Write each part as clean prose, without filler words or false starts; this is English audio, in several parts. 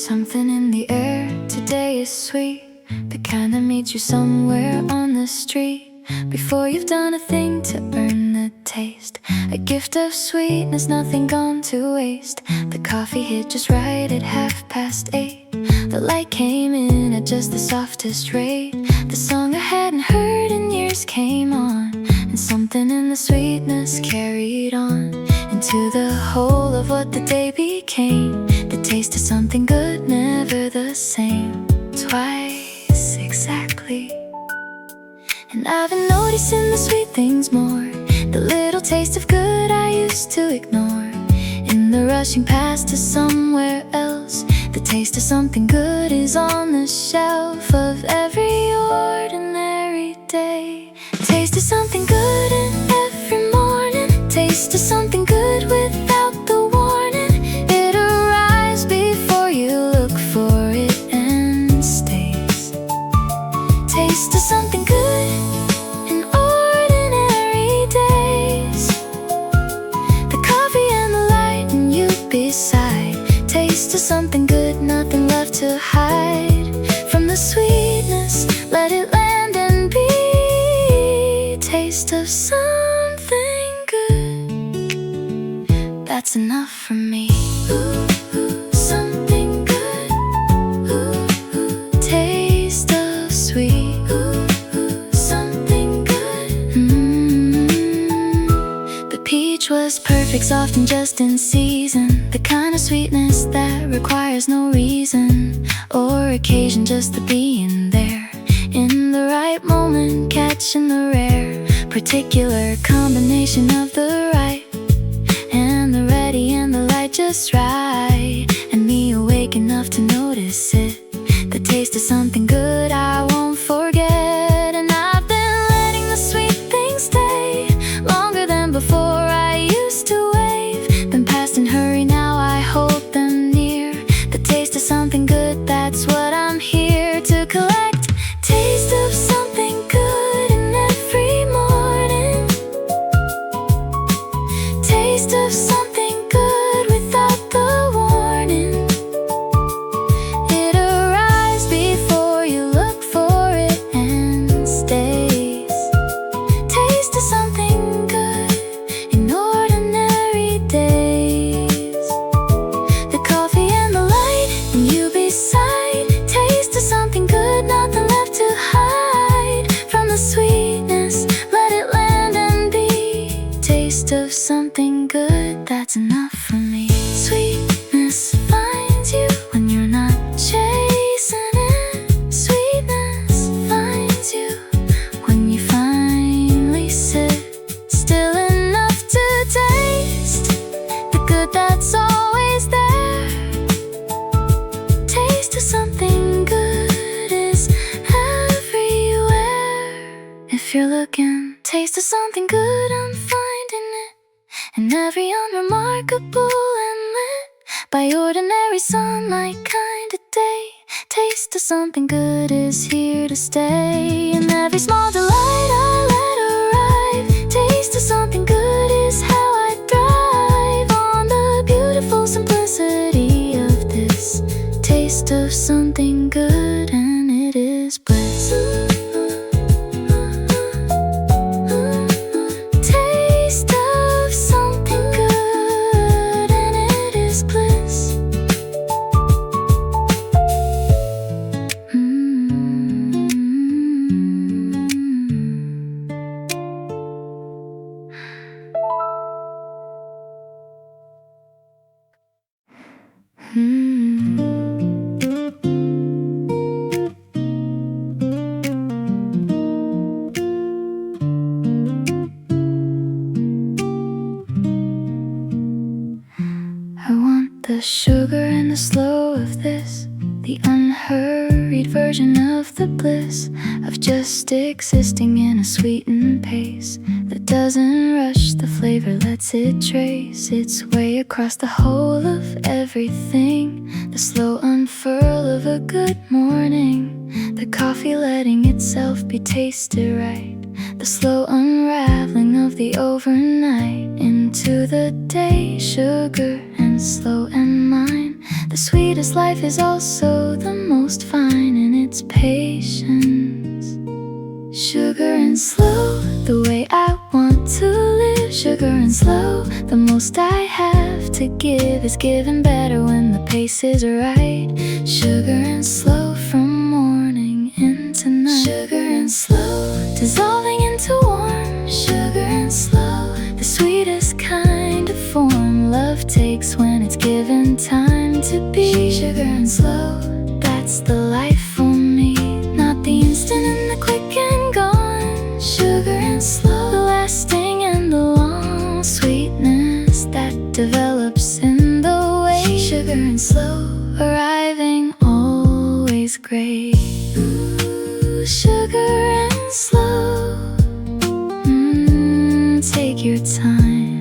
Something in the air today is sweet, the kind that meets you somewhere on the street before you've done a thing to earn the taste. A gift of sweetness, nothing gone to waste. The coffee hit just right at 8:30. The light came in at just the softest rate. The song I hadn't heard in years came on, and something in the sweetness carried on into the whole of what the day became. The taste of something good, never the same, twice exactly. And I've been noticing the sweet things more, the little taste of good I used to ignore. In the rushing past to somewhere else, the taste of something good is on the shelf of every ordinary day. Taste of something good in every morning, taste of something good without the warning. It arrives before you look for it and stays. Taste of something good in ordinary days. The coffee and the light and you beside. Taste of something good, nothing left to hide. From the sweetness, let it land and be. Taste of something good, that's enough for me. Ooh, ooh, something good. Ooh, ooh, taste of sweet. Ooh, ooh, something good. The peach was perfect, soft and just in season. The kind of sweetness that requires no reason or occasion, just the being there in the right moment, catching the rare particular combination of the right and the ready and the light just right, and me awake enough to notice it. The taste of something good I won't forget. And I've been letting the sweet things stay longer than before I used to wave. Been past in hurry, now I hold them near. The taste of something good, that's what I'm here to collect. Taste of something good in every morning. Taste of something good without the warning. It arrives before you look for it and stays. Taste of something good in ordinary days. The coffee and the light and you beside. Taste of something good, nothing left to hide. From the sweetness, let it land and be. Taste of something good, that's enough for me. Sweetness finds you when you're not chasing it. Sweetness finds you when you finally sit still enough to taste the good that's always there. Taste of something good is everywhere. If you're looking, taste of something good, I'm finding it in every unremarkable and lit by ordinary sunlight kind of day. Taste of something good is here to stay. In every small delight I let arrive. Taste of something good is how I thrive on the beautiful simplicity of this. Taste of something good, and it is bliss. Taste of something good, and it is bliss. I want the sugar and the slow of this, the unhurried version of the bliss of just existing in a sweetened pace that doesn't rush the flavor, lets it trace its way across the whole of everything. The slow unfurl of a good morning, the coffee letting itself be tasted right, the slow unraveling of the overnight into the day. Sugar and slow and mine, The sweetest life is also the most fine in its patience. Sugar and slow, the way I want to live. Sugar and slow, the most I have to give is given better when the pace is right. Sugar and slow, from morning into night. Sugar and slow, dissolving into warm. Sugar and slow, the sweetest kind of form love takes when it's given time to be. Sugar and slow, that's the life for me. Not the instant and the quick and gone. Sugar and slow, the lasting and the long sweetness that develops in the way. Sugar and slow, arriving always great. Ooh, sugar and slow, take your time.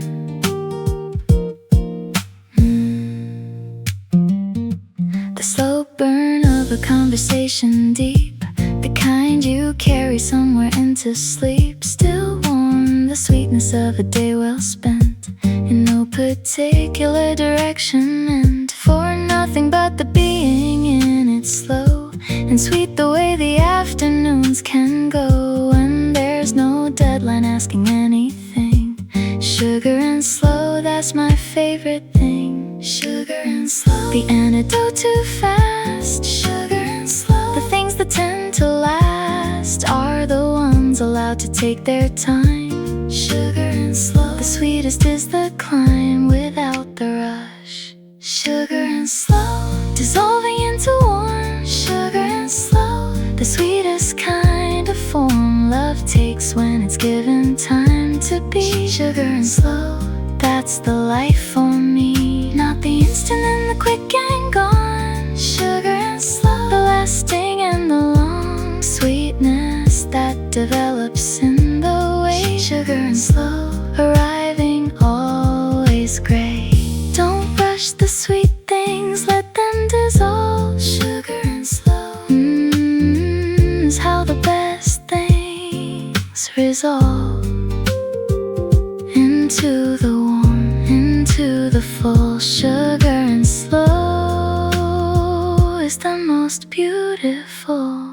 The slow burn of a conversation deep, the kind you carry somewhere into sleep. Still warm, the sweetness of a day well spent, in no particular direction, meant for nothing but the being in it. Slow and sweet, the way the afternoons can go when there's no deadline asking anything. Sugar and slow, that's my favorite thing. Sugar and slow, the antidote to fast. Sugar and slow, the things that tend to last are the ones allowed to take their time. Sugar and slow, the sweetest is the climb without the rush. Sugar and slow, dissolving into warm. Sugar and slow, the sweetest kind of form love takes when it's given time to be. Sugar and slow, that's the life for me. Not the instant and the quick and gone. Sugar and slow, the lasting and the long sweetness that develops in the way. Sugar and slow, arriving always great. Don't rush the sweet things, let them dissolve. Sugar and slow, is how the best things resolve into the warm, into the full. Sugar and slow is the most beautiful.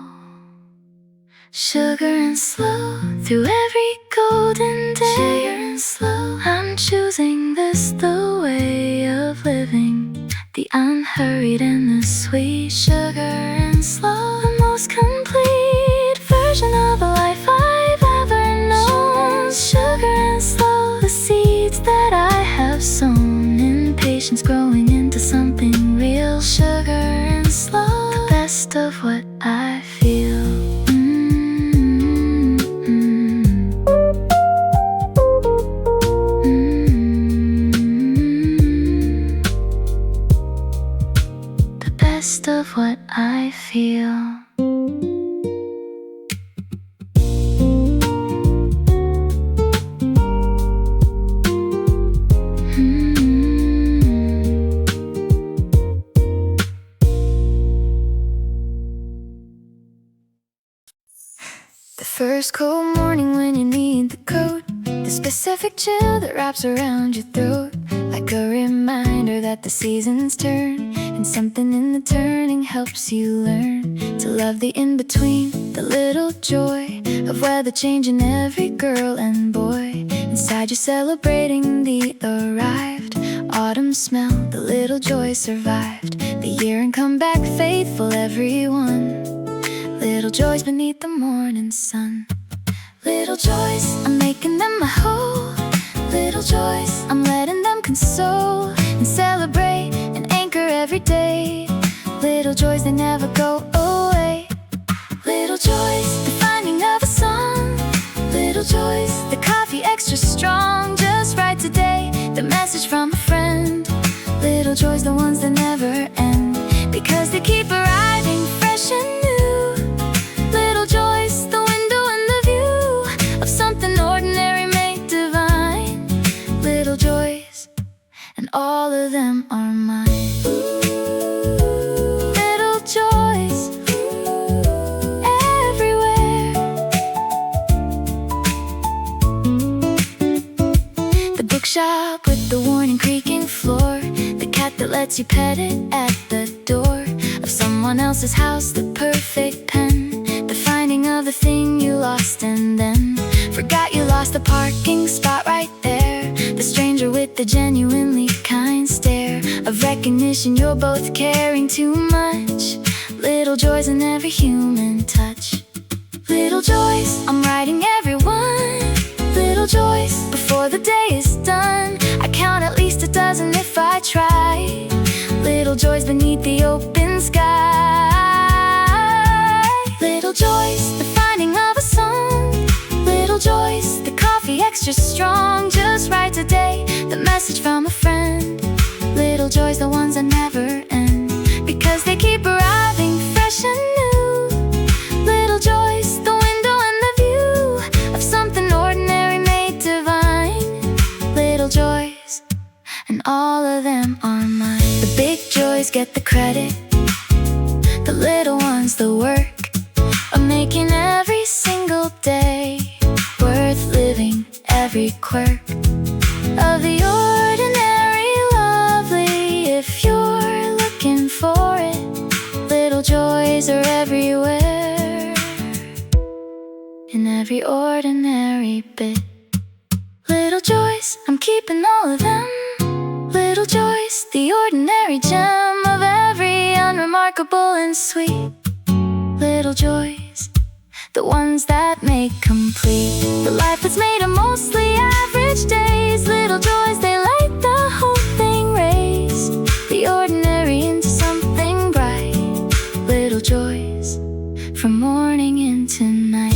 Sugar and slow, through every golden day. Sugar and slow, I'm choosing this, the way of living, the unhurried and the sweet. Sugar and slow, the most complete version of a life I've ever known. Sugar and slow, the seeds that I have sown in patience, growing into something real. Sugar and slow, the best of what I feel. The best of what I feel. The first cold morning when you need the coat, the specific chill that wraps around your throat, like a reminder that the seasons turn, and something in the turning helps you learn to love the in-between, the little joy of weather changing every girl and boy. Inside you're celebrating the arrived autumn smell, the little joy survived the year and come back faithful, everyone. Little joys beneath the morning sun. Little joys, I'm making them my whole. Little joys, I'm letting them console and celebrate and anchor every day. Little joys, they never go away. Little joys, the finding of a song. Little joys, the coffee extra strong, just right today. The message from a friend. Little joys, the ones that never end, because they keep arriving fresh and new. Little joys, the window and the view of something ordinary made divine. Little joys, and all of them are mine. Little joys, everywhere. The bookshop with the worn and creaking floor, the cat that lets you pet it at the door of someone else's house. The perfect pen, the finding of the thing you lost and then forgot you lost. The parking spot right there, the stranger with the genuinely kind stare of recognition you're both caring too much. Little joys in every human touch. Little joys, I'm writing everyone. Little joys, before the day is done, I count at least a dozen if I try. Little joys beneath the open sky. Little joys, the finding of a song. Little joys, the coffee extra strong just right today, the message from a friend. Little joys, the ones that never end, because they keep arriving fresh and new. Little joys, the window and the view of something ordinary made divine. Little joys, and all of them are mine. The big joys get the credit, the little ones the work of making every single day worth living. Every quirk of the ordinary lovely, if you're looking for it. Little joys are everywhere, in every ordinary bit. Little joys, I'm keeping all of them. Little joys, the ordinary gem of every unremarkable and sweet. Little joys, the ones that make complete the life that's made of mostly average days. Little joys, they light the whole thing, raise the ordinary into something bright. Little joys, from morning into night.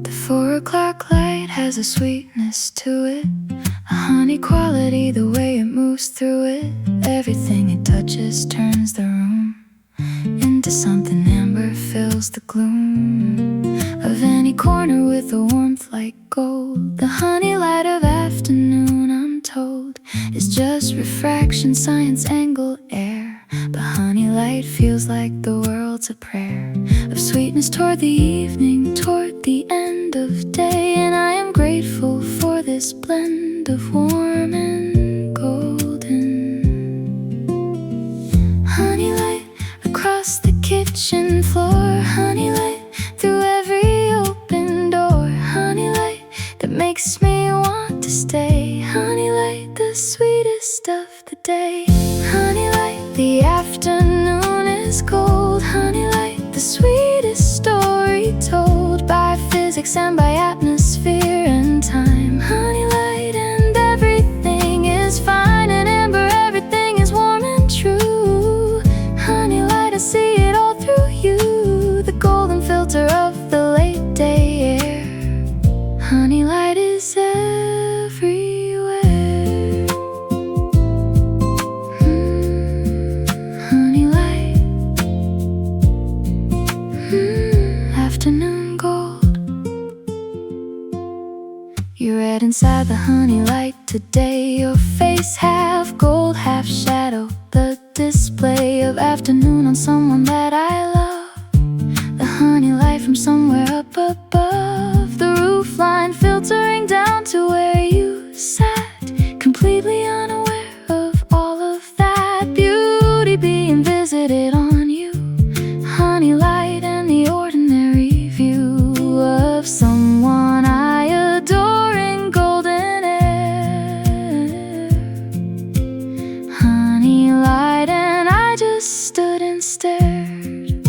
The 4 o'clock light has a sweetness to it, a honey quality, the way it moves through it. Everything it touches turns the room into something amber, fills the gloom of any corner with a warmth like gold. The honey light of afternoon, I'm told, is just refraction, science, angle, air. But honey light feels like the world's a prayer of sweetness toward the evening, toward the end of day. And I am grateful for this blend of warm and golden. Honey light across the kitchen floor, honey light through every open door, honey light that makes me want to stay, honey light, the sweetest of the day. Honey light, the afternoon is cold, honey light, the sweetest story told by physics and by atmosphere and time. Honey light, and everything is fine, and amber, everything is warm and true. Honey light, I see it all through you, the golden filter of the late day air. Honey light is everywhere. Honey light, afternoon gold. You're red inside the honey light today, your face half gold, half shadow, the display of afternoon on someone that I love. The honey light from somewhere up above, the roof line filtering down to where you sat, completely unaware of all of that beauty being visited on you. Honey light and the ordinary view of someone I adore in golden air. Honey light, and I just stood and stared.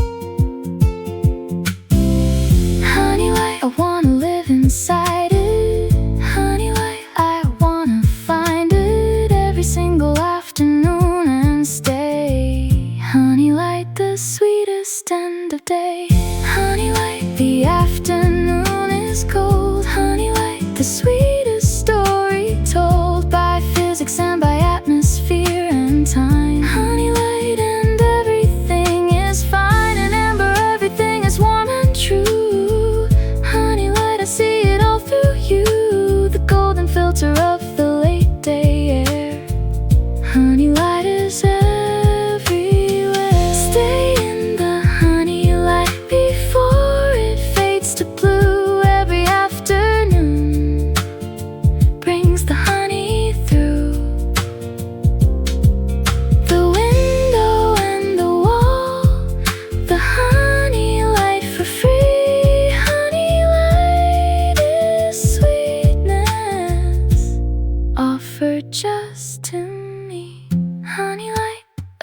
Honey light, I wanna live inside it. Honey light, I wanna find it every single afternoon and stay. Honey light, the sweetest end of day. Honey light, the afternoon is cold. Honey light, the sweetest story told by physics and by atmosphere and time. Honey light, and everything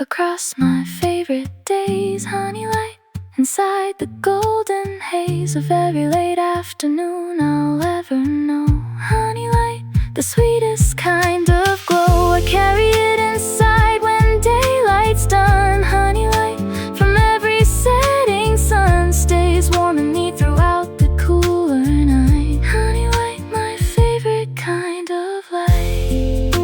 across my favorite days. Honey light inside the golden haze of every late afternoon I'll ever know. Honey light, the sweetest kind of glow. I carry it inside when daylight's done. Honey light, from every setting sun, stays warm in me throughout the cooler night. Honey light, my favorite kind of light.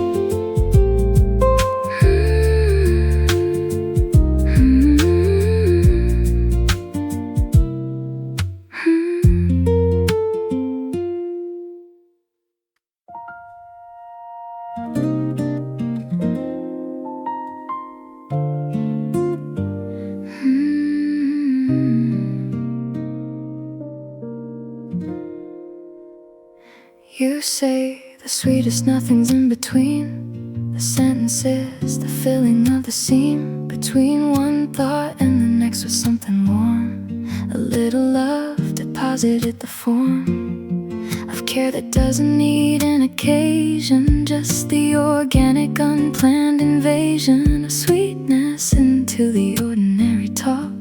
You say the sweetest nothing's in between the sentences, the filling of the seam between one thought and the next was something warm. A little love deposited the form of care that doesn't need an occasion, just the organic unplanned invasion of sweetness into the ordinary talk.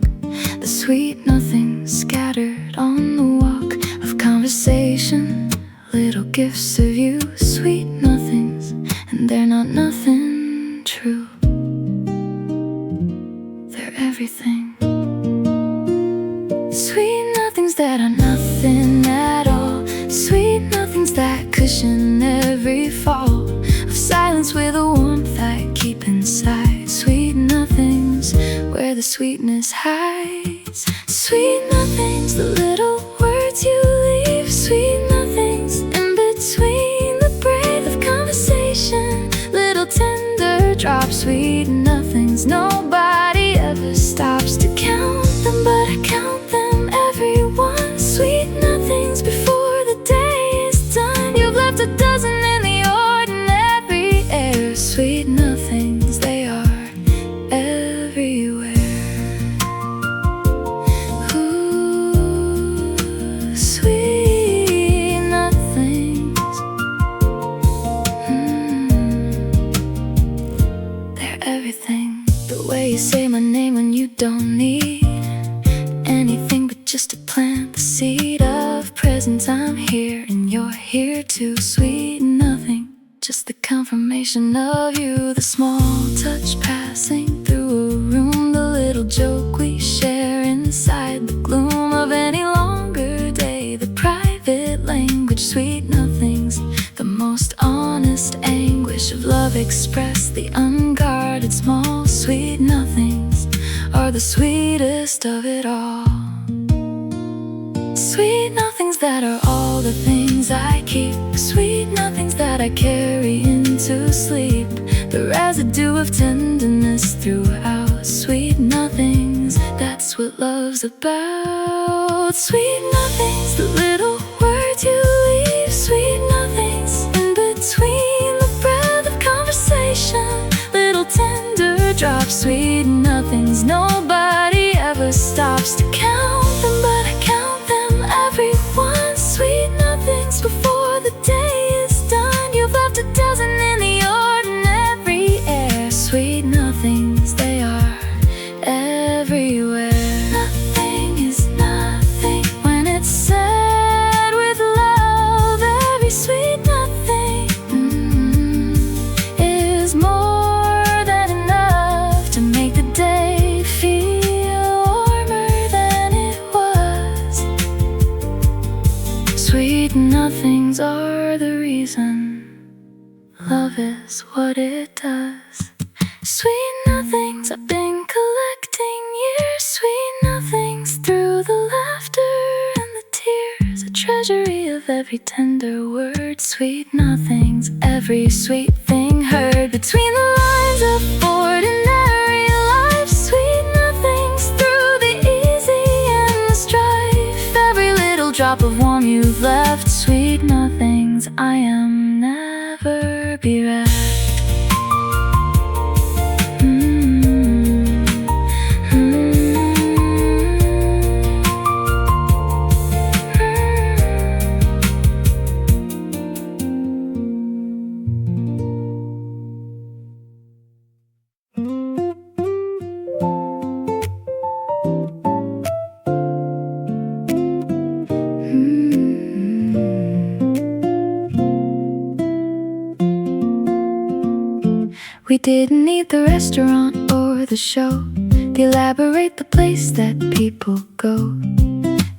The sweet nothing scattered on the walk of conversation, little gifts of you, sweet nothings, and they're not nothing true. They're everything. Sweet nothings that are nothing at all. Sweet nothings that cushion every fall of silence with a warmth I keep inside. Sweet nothings where the sweetness hides. Sweet nothings, the little words you leave. Sweet nothings in between the breath of conversation, little tender drops. Sweet nothings, nobody ever stops to count them, but I count them every one. Sweet nothings before the day is done. You've left a dozen in the ordinary air. Sweet nothings, they are everywhere. Ooh, sweet nothings. They're everything. The way you say my name when you don't need anything but just to plant the seed of presence. I'm here and you're here too. Sweet nothing, just the confirmation of you. The small touch passing through a room, the little joke we share inside the gloom of any longer day. The private language, sweet nothings, the most honest anguish of love expressed. The unguarded small sweet nothings are the sweetest of it all. Sweet nothings that are all the things I keep. Sweet nothings that I carry into sleep. The residue of tenderness throughout. Sweet nothings, that's what love's about. Sweet nothings, the little words you leave. Sweet nothings in between the breath of conversation, little tender drops. Sweet nothings, nobody ever stops to count them, but I count them every one. Sweet nothings before the day is done. You've left a dozen in the ordinary air. Sweet nothings, they are everywhere. Nothing is nothing when it's said with love. Every sweet nothing is more than enough to make the day feel warmer than it was. Sweet nothings are the reason love is what it does. Sweet nothings, I've been collecting years. Sweet nothings through the laughter and the tears, a treasury of every tender word. Sweet nothings, every sweet thing heard between the lines of ordinary life. Sweet nothings through the easy and the strife, every little drop of warmth you've left. Sweet nothings, I am never bereft. didn't need the restaurant or the show to elaborate the place that people go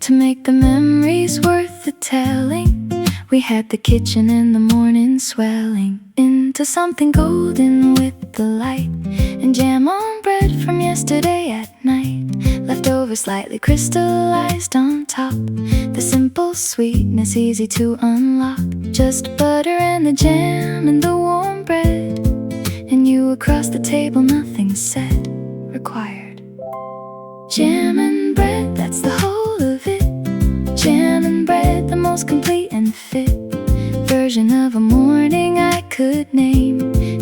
to make the memories worth the telling. We had the kitchen in the morning swelling into something golden with the light, and jam on bread from yesterday at night, leftover slightly crystallized on top. The simple sweetness easy to unlock, just butter and the jam and the warm bread, and you across the table, nothing said, required. Jam and bread, that's the whole of it. Jam and bread, the most complete and fit version of a morning I could name.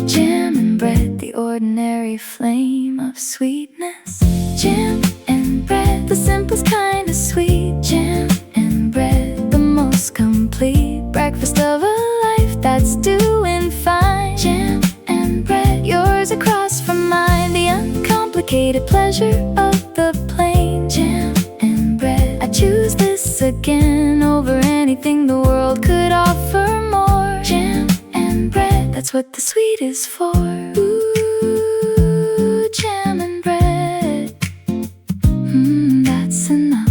Jam and bread, the ordinary flame of sweetness. Jam and bread, the simplest kind of sweet. Jam and bread, the most complete breakfast of a life that's doing fine. Jam and bread, yours across from mine, the uncomplicated pleasure of the plain. Jam and bread, I choose this again over anything the world could offer more. Jam and bread, that's what the sweet is for. Ooh, jam and bread, that's enough.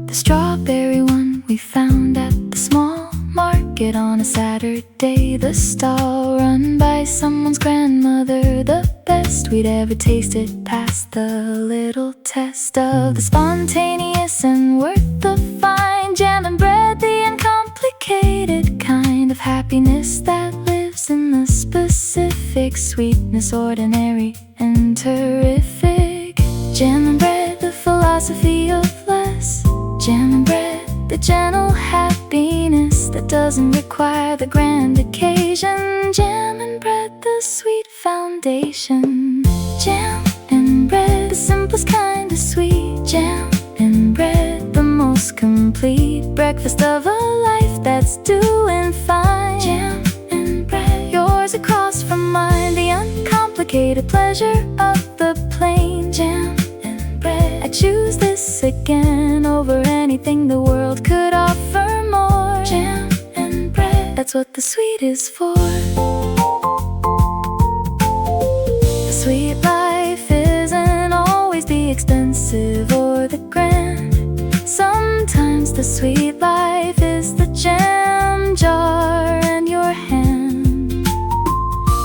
The strawberry one we found at the small market on a Saturday, the stall run by someone's grandmother, the best we'd ever tasted, past the little test of the spontaneous and worth the fine. Jam and bread, the uncomplicated kind of happiness that lives in the specific sweetness, ordinary and terrific. Jam and bread, the philosophy of less. Jam and bread, the gentle happiness that doesn't require the grand occasion. Jam and bread, the sweet foundation. Jam and bread, the simplest kind of sweet. Jam and bread, the most complete breakfast of a life that's doing fine. Jam and bread, yours across from mine, the uncomplicated pleasure of the plain. Jam and bread, I choose this again over anything the world could offer more. Jam and bread, that's what the sweet is for. The sweet life isn't always the expensive or the grand. Sometimes the sweet life is the jam jar and your hand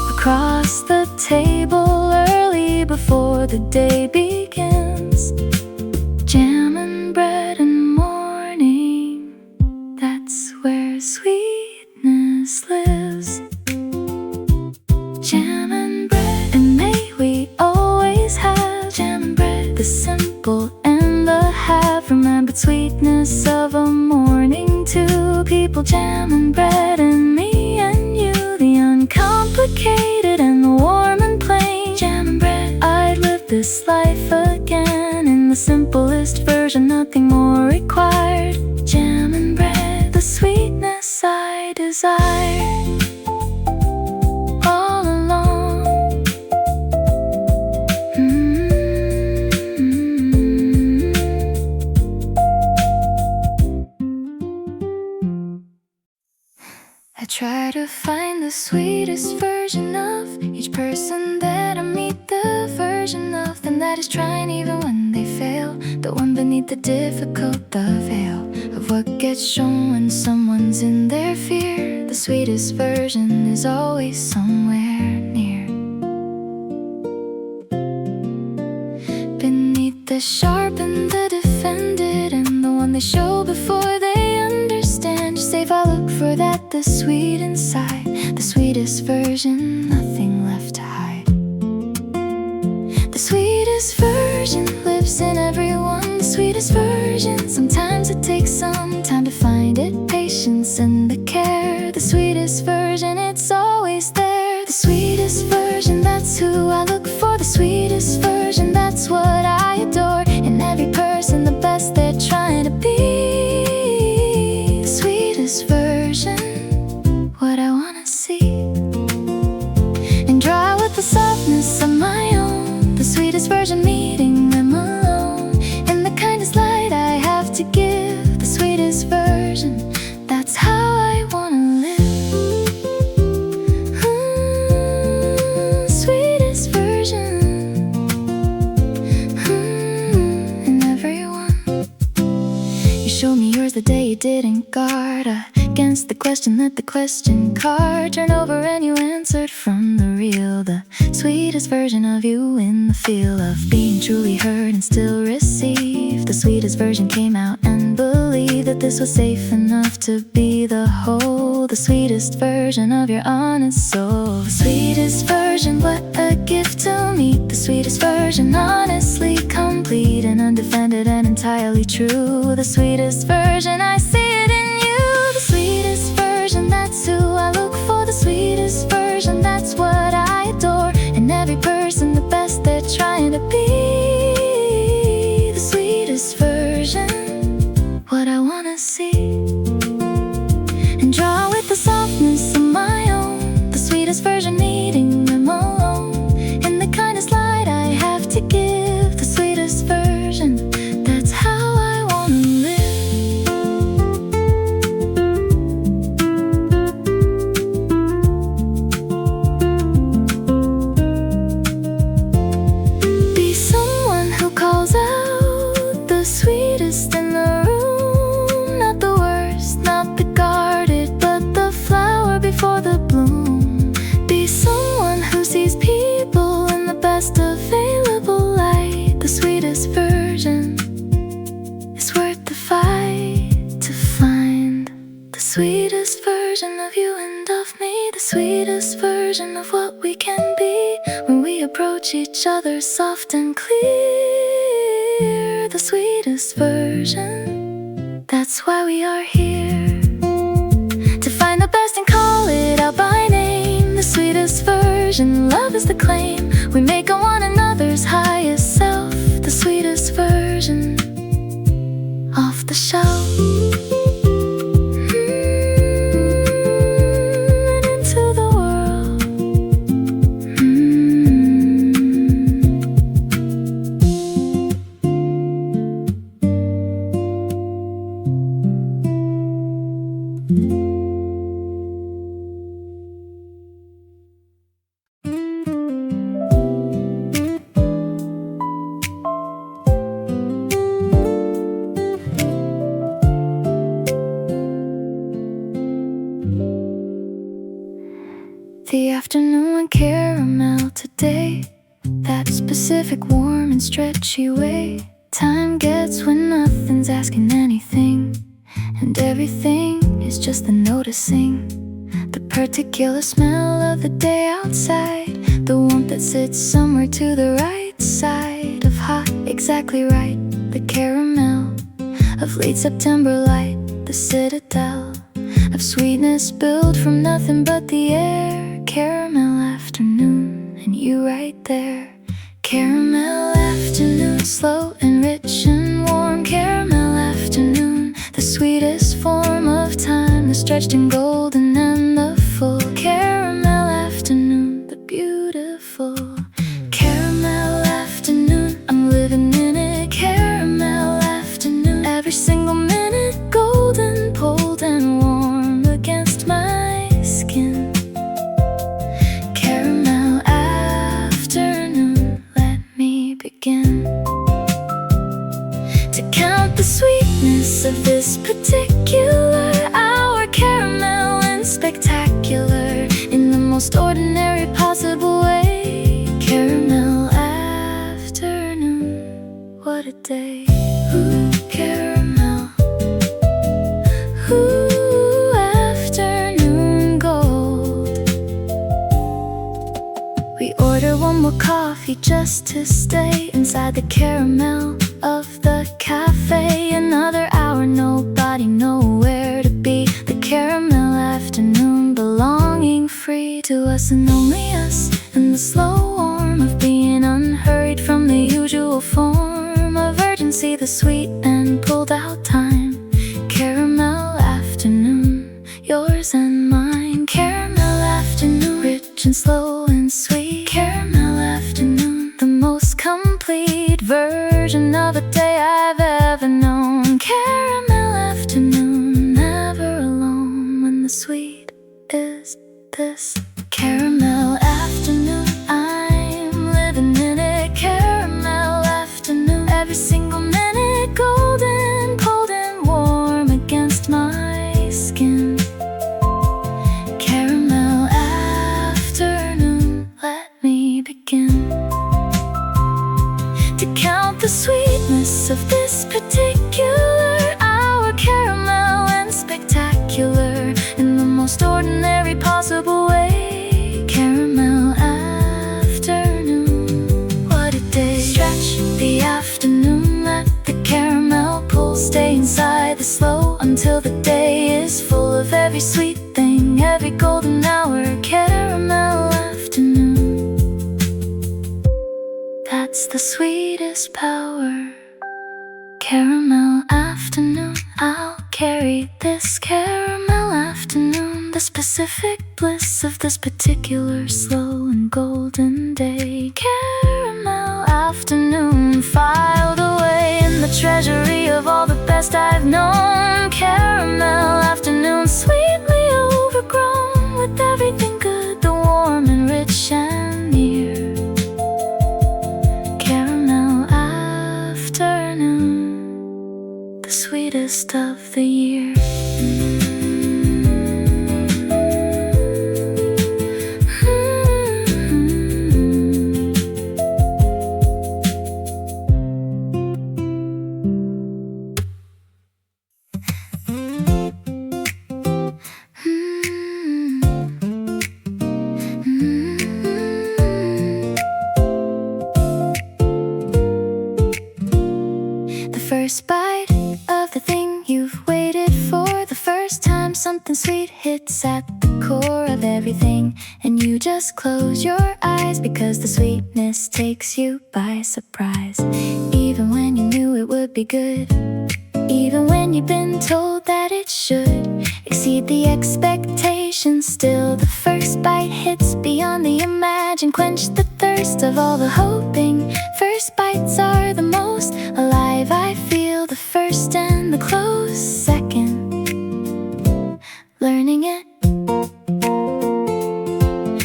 across the table early before the day begins. Jam and bread and morning, that's where sweetness lives. Jam and bread, and may we always have jam and bread, the simple and the half-remembered sweetness of a morning. Two people, jam and bread, and me and you, the uncomplicated and the warm and plain. Jam and bread, I'd live this life again in the simplest version, nothing more required. Jam and bread, the sweetness I desire all along. I try to find the sweetest version of each person that I meet, the version of them that is trying even when they fail, the one beneath the difficult, the veil of what gets shown when someone's in their fear. The sweetest version is always somewhere near, beneath the sharp and the defended, and the one they show before they understand. Just say if I look for that, the sweet inside, the sweetest version, nothing left to hide. The sweetest version lives in everyone, the sweetest version. Sometimes it takes some time to find it, patience and the care. The sweetest version, it's always there. The sweetest version, that's who I look for. The sweetest version, that's what I adore. In every person, the best they're trying to be. The sweetest version, what I wanna see, and draw with the softness of my own. The sweetest version, meeting them alone in the kindest light I have to give. The sweetest version, that's how I wanna live. Ooh. you didn't guard against the question. Let the question card turn over and you answered from the real, the sweetest version of you in the feel of being truly heard and still received. The sweetest version came out and believed that this was safe enough to be the whole. The sweetest version of your honest soul. The sweetest version, what a gift to meet. The sweetest version, honestly complete and undefended and entirely true. The sweetest version, I see it in you. The sweetest version, that's who I look for. The sweetest version, that's what I adore. In every person, the best they're trying to be. The sweetest version, what I wanna see. And draw with the softness of my own. The sweetest version, needing them alone. In the kindest light I have to give. The sweetest version, that's how I wanna live. Be someone who calls out the sweetest in the room. Not the worst, not the guarded, but the flower before the bloom. Be someone who sees people in the best available light. The sweetest version is worth the fight to find. The sweetest version of you and of me. The sweetest version of what we can be when we approach each other soft and clear. The sweetest version, that's why we are here. To find the best and call it out by name. The sweetest version, love is the claim we make on one another's highest self. The sweetest version, off the shelf. And into the world. The afternoon caramel today, that specific warm and stretchy way. Time gets when nothing's asking anything, and everything is just the noticing. The particular smell of the day outside, the warmth that sits somewhere to the right side of hot, exactly right. The caramel of late September light, the citadel of sweetness built from nothing but the air. Caramel afternoon, and you right there. Caramel afternoon, slow and rich and warm. Caramel afternoon, the sweetest form of time, the stretched and golden and the full. Caramel afternoon, the beautiful. Caramel afternoon, I'm living in it. Caramel afternoon, every single minute golden, pulled and warm against my skin. To count the sweetness of this particular hour. Caramel and spectacular in the most ordinary possible way. Caramel afternoon, what a day. Ooh, caramel. Ooh, afternoon gold. We order one more coffee just to stay inside the caramel of the cafe. Another hour, nobody nowhere to be. The caramel afternoon, belonging free to us and only us. In the slow warm of being unhurried from the usual form of urgency. The sweet and pulled out time. Caramel afternoon, yours and mine. Caramel afternoon, rich and slow and sweet. Caramel afternoon, the most complete version of a day I've ever known. Caramel afternoon, never alone when the sweet is this. Caramel afternoon, I'm living in it. Caramel afternoon, every single minute golden, pulled and warm against begin to count the sweetness of this particular hour, caramel and spectacular in the most ordinary possible way. Caramel afternoon, what a day. Stretch the afternoon, let the caramel pull, stay inside the slow until the day is full of every sweet thing, every golden hour. Caramel afternoon, that's the sweetest power. Caramel afternoon, I'll carry this caramel afternoon, the specific bliss of this particular slow and golden day. Caramel afternoon, filed away in the treasury of all the best I've known. Caramel afternoon, sweetly overgrown with everything good, the warm and rich and near. Caramel afternoon, the sweetest of the year. First bite of the thing you've waited for, the first time something sweet hits at the core of everything, and you just close your eyes because the sweetness takes you by surprise. Even when you knew it would be good, even when you've been told that it should exceed the expectations, still the first bite hits beyond the imagine, quench the thirst of all the hoping. First bites are the most alive, I feel the first and the close second, learning it.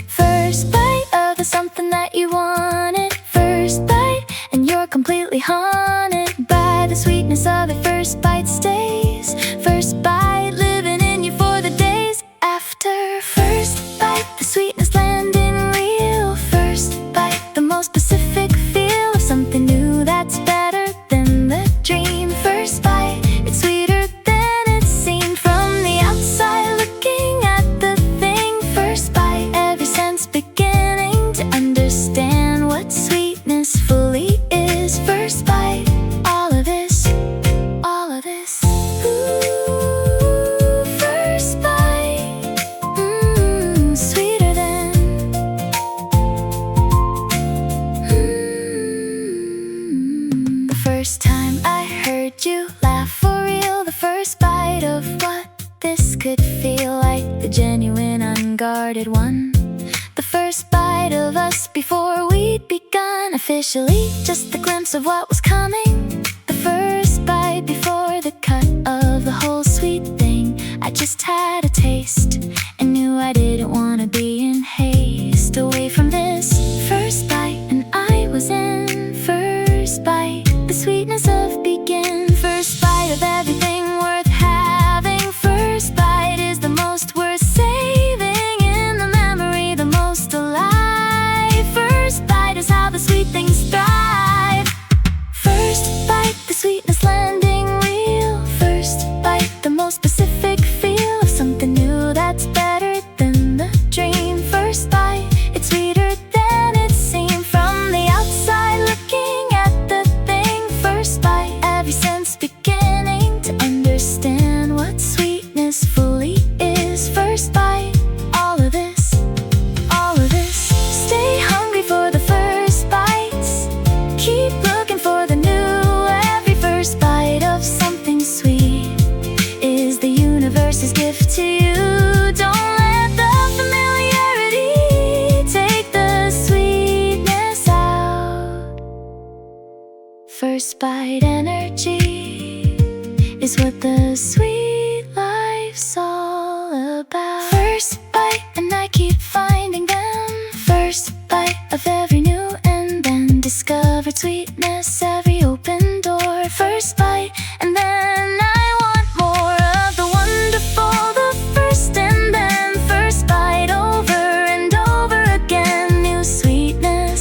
First bite of the something that you wanted, first bite and you're completely haunted by the sweetness of it. First bite stays, first bite living in you for the days after. First bite, the sweetness landing real. First bite, the most specific feel of something new that's better than the dream. First bite, it's sweeter than it's seen from the outside looking at the thing. First bite, every sense beginning to understand what sweetness fully is. First bite, all of this, all of this. Ooh, first bite, sweeter than. The first time I heard you laugh for real, the first bite of what this could feel like, the genuine unguarded one. The first bite of us before we'd begun officially, just the glimpse of what was coming. The first bite before the cut of the whole sweet thing. I just had a taste and knew I didn't want to be in haste away from this. First bite and I was in. First bite, the sweetness of begin. First bite of everything worth having. First bite is the most worth saving in the memory, the most alive. First bite is how the sweet things thrive. First bite, the sweetness landing real. First bite, the most specific feel of something new that's better than the dream. First bite, it's sweeter than it seemed from the outside looking at the thing. First bite, every sense beginning to understand what sweetness fully is. First bite, all of this, all of this. Stay hungry for the first bites, keep looking for the new. Every first bite of something sweet is the universe's gift to you. Don't let the familiarity take the sweetness out. First bite energy is what the sweet life's all about. First bite and I keep finding them. First bite of every new and then discovered sweetness, every open door. First bite and then I want more of the wonderful. The first and then first bite over and over again. New sweetness,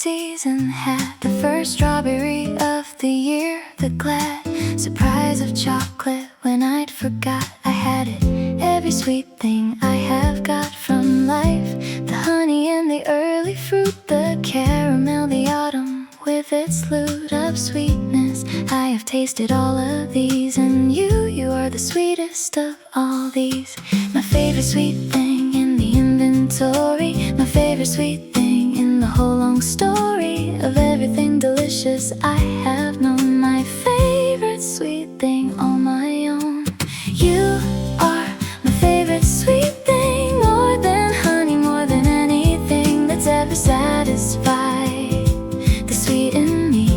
season had the first strawberry of the year, the glad surprise of chocolate when I'd forgot I had it. Every sweet thing I have got from life, the honey and the early fruit, the caramel, the autumn with its lute of sweetness. I have tasted all of these, and you are the sweetest of all these. My favorite sweet thing in the inventory, my favorite sweet thing in the whole long story of everything delicious I have known. My favorite sweet thing all my own. You are my favorite sweet thing, more than honey, more than anything that's ever satisfied the sweet in me.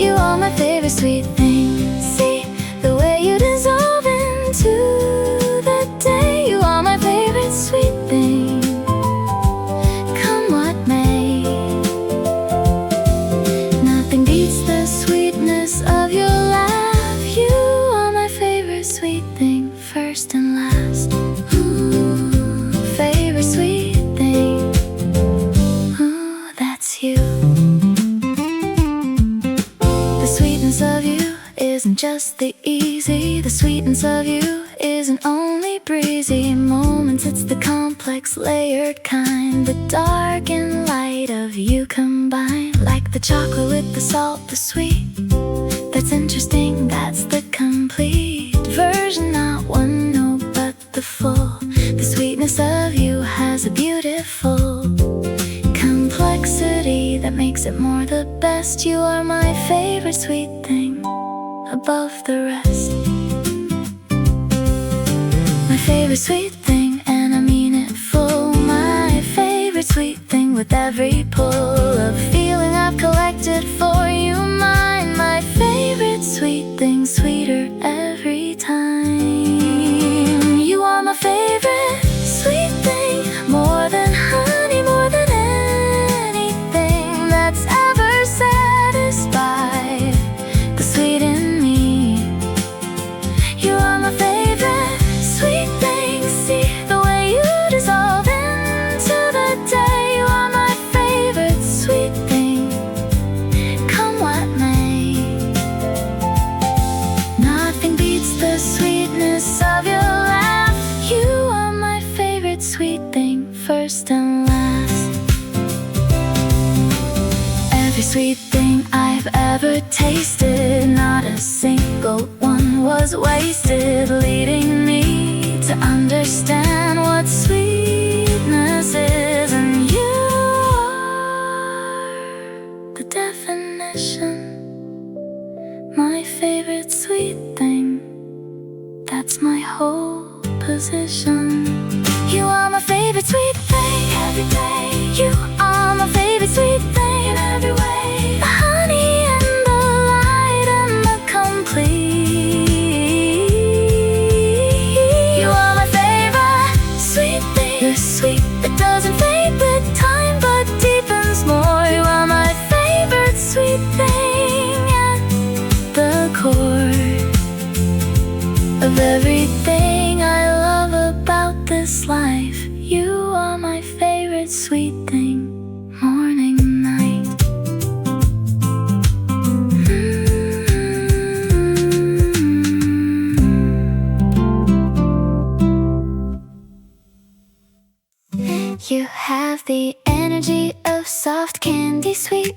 You are my favorite sweet thing. See the way you dissolve into the day. You are my favorite sweet thing, come what may. Nothing beats the sweetness of your laugh. You are my favorite sweet thing, first and last. Ooh, favorite sweet thing. Ooh, that's you. The sweetness of you isn't just the easy. The sweetness of you isn't only breezy moments. It's the complex, layered kind, the dark and light of you combined. Like the chocolate with the salt, the sweet. That's interesting, that's the complete version. Not one note, but the full. The sweetness of you has a beautiful complexity that makes it more the best. You are my favorite sweet thing, above the rest. My favorite sweet thing, and I mean it full. My favorite sweet thing, with every pull of feeling I've collected for you, mine. My favorite sweet thing, sweeter every time. You are my favorite sweet thing, more than honey, more than anything that's ever satisfied the sweet in me. You are my favorite sweet thing. See the way you dissolve into the day. You are my favorite sweet thing, come what may. Nothing beats the sweetness of your laugh. You are my favorite sweet thing, first and last. Every sweet thing I've ever tasted, not a single one was wasted, leading me to understand what sweetness is. And you are the definition, my favorite sweet thing. That's my whole position. You are my favorite sweet thing every day. You are my favorite sweet thing in every way. The honey and the light and the complete. You are my favorite sweet thing, the sweet that doesn't fade with time but deepens more. You are my favorite sweet thing at the core of everything I love about this life. You are my favorite sweet thing, morning, night. You have the energy of soft candy, sweet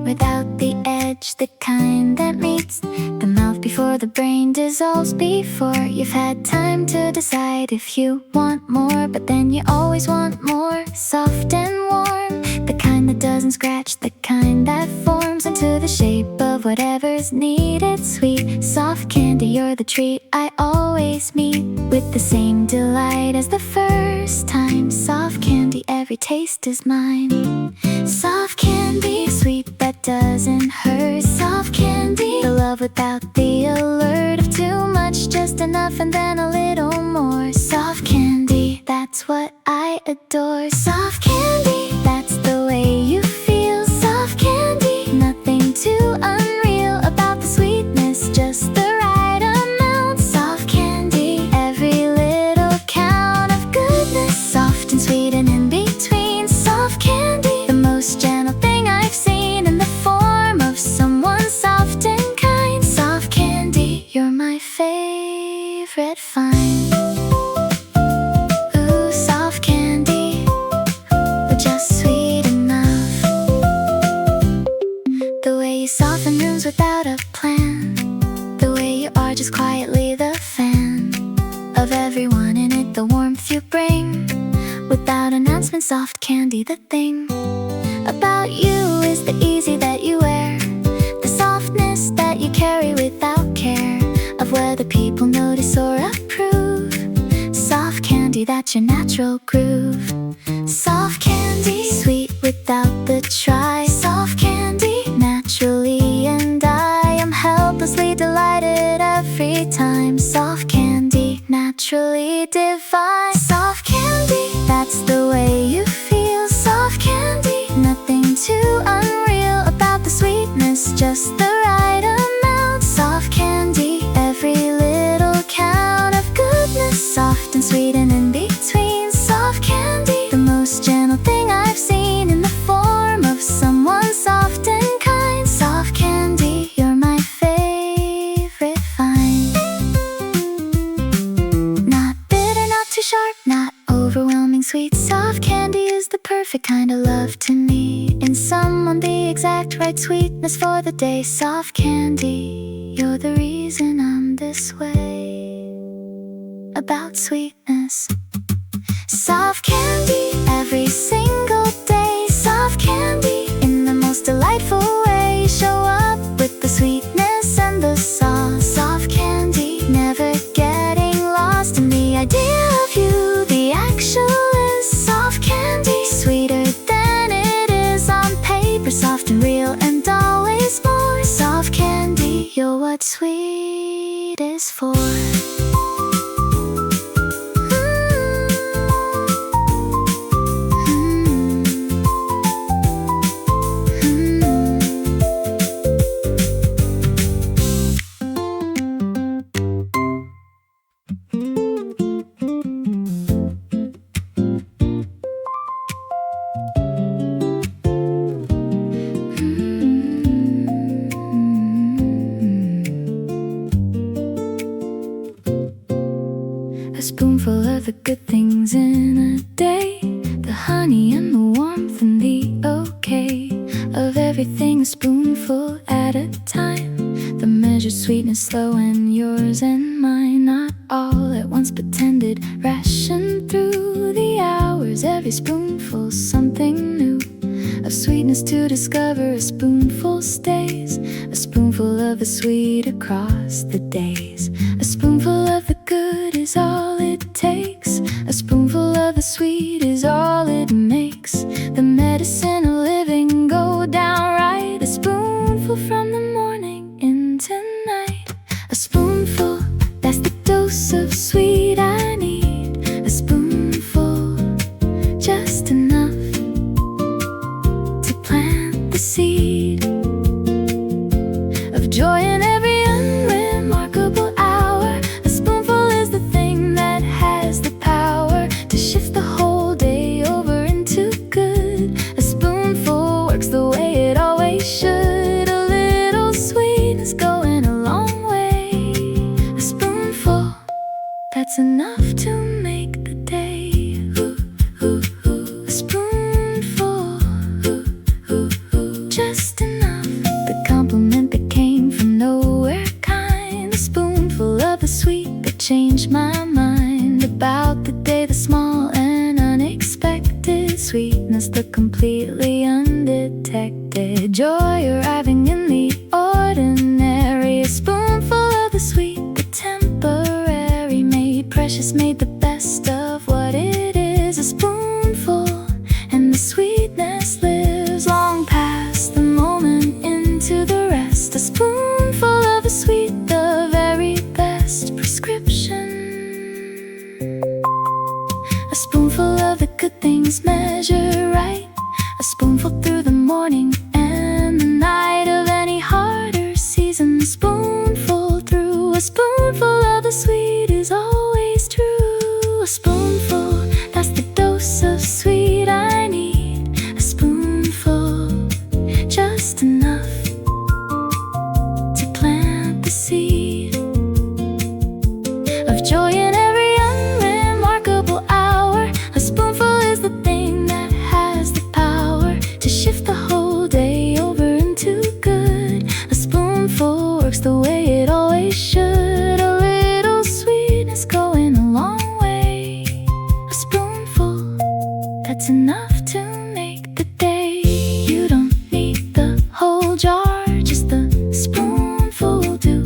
without the edge, the kind that meets the mouth before the brain dissolves, before you've had time to decide if you want more. But then you always want more, soft and warm, the kind that doesn't scratch, the kind that forms into the shape of whatever's needed. Sweet, soft candy, you're the treat I always meet with the same delight as the first time. Soft candy, every taste is mine. Soft candy, sweet but doesn't hurt. Soft candy, the love without the alert of too much, just enough and then a little more. Soft candy, that's what I adore. Soft candy, that's the way you feel. Soft candy, nothing too unreal about the sweetness, just the right amount. Soft candy, every little count of goodness, soft and sweet and in between. Soft candy, the most favorite find. Ooh, soft candy, but just sweet enough. The way you soften rooms without a plan, the way you are just quietly the fan of everyone in it, the warmth you bring without announcement. Soft candy, the thing about you is the easy that you wear, the softness that you carry without care of whether people notice or approve. Soft candy, that's your natural groove. Soft candy, sweet without the try. Soft candy, naturally, and I am helplessly delighted every time. Soft candy, naturally divine. Soft candy, that's the way you feel. Soft candy, nothing too unreal about the sweetness, just the right amount. Soft candy, every little count of goodness, soft and sweet and in between. Soft candy, the most gentle thing I've seen in the form of someone soft and kind. Soft candy, you're my favorite find. Not bitter, not too sharp, not overwhelming sweet. Soft candy is the perfect kind of love to me, in someone the exact right sweetness for the day. Soft candy, you're the reason I'm this way about sweetness. Soft candy, every single day. Soft candy, in the most delightful way. Show up with the sweetness and the sauce. Soft candy, never getting lost in the idea of you. The actual is soft candy, sweeter than it is on paper. Soft and real and always more. Soft candy, you're what sweet is for. A spoonful of the good things in a day, the honey and the warmth and the okay of everything, a spoonful at a time. The measured sweetness slow and yours and mine, not all at once but tended, rationed through the hours. Every spoonful something new of sweetness to discover. A spoonful stays, a spoonful of the sweet across the days. A spoonful of the good is all it takes. A spoonful of the sweet is all it makes the medicine of living go down right. A spoonful from the morning into night. A spoonful, that's the dose of sweet I need. A spoonful, just enough to plant the seed of joy in every unremarkable hour. A spoonful is the thing that has the power to shift the whole day over into good. A spoonful works the way it always should. A little sweetness going a long way. A spoonful, that's enough to make the day. Ooh, ooh, ooh. A spoonful, ooh, ooh, ooh. Just enough, the compliment that came from nowhere kind. A spoonful of the sweet that changed my mind about the day. The small and unexpected sweetness, the completely undetected joy arriving in the ordinary. A spoonful of the sweet, the temporary, made precious, made the best of what it is. A spoonful, and the sweetness lives long past the moment into the rest. A spoonful of the sweet, the very best prescription. A spoonful of the good things measure right. A spoonful through the morning and the night of any harder season. A spoonful through. A spoonful of the sweet is always true. A spoonful, that's the dose of sweet I need. A spoonful, just enough to plant the seed of joy joy in every unremarkable hour. A spoonful is the thing that has the power to shift the whole day over into good. A spoonful works the way it always should. A little sweetness going a long way. A spoonful, that's enough to make the day. You don't need the whole jar, just a spoonful will do.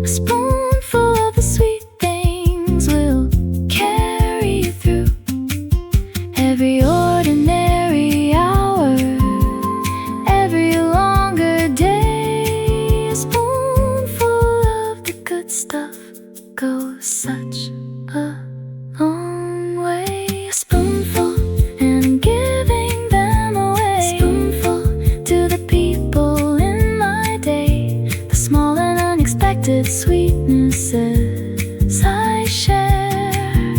A spoonful of the sweet things will carry you through every ordinary hour, every longer day. A spoonful of the good stuff goes such a long way. A spoonful and giving them away. A spoonful to the people in my day. The small and unexpected sweetnesses I share.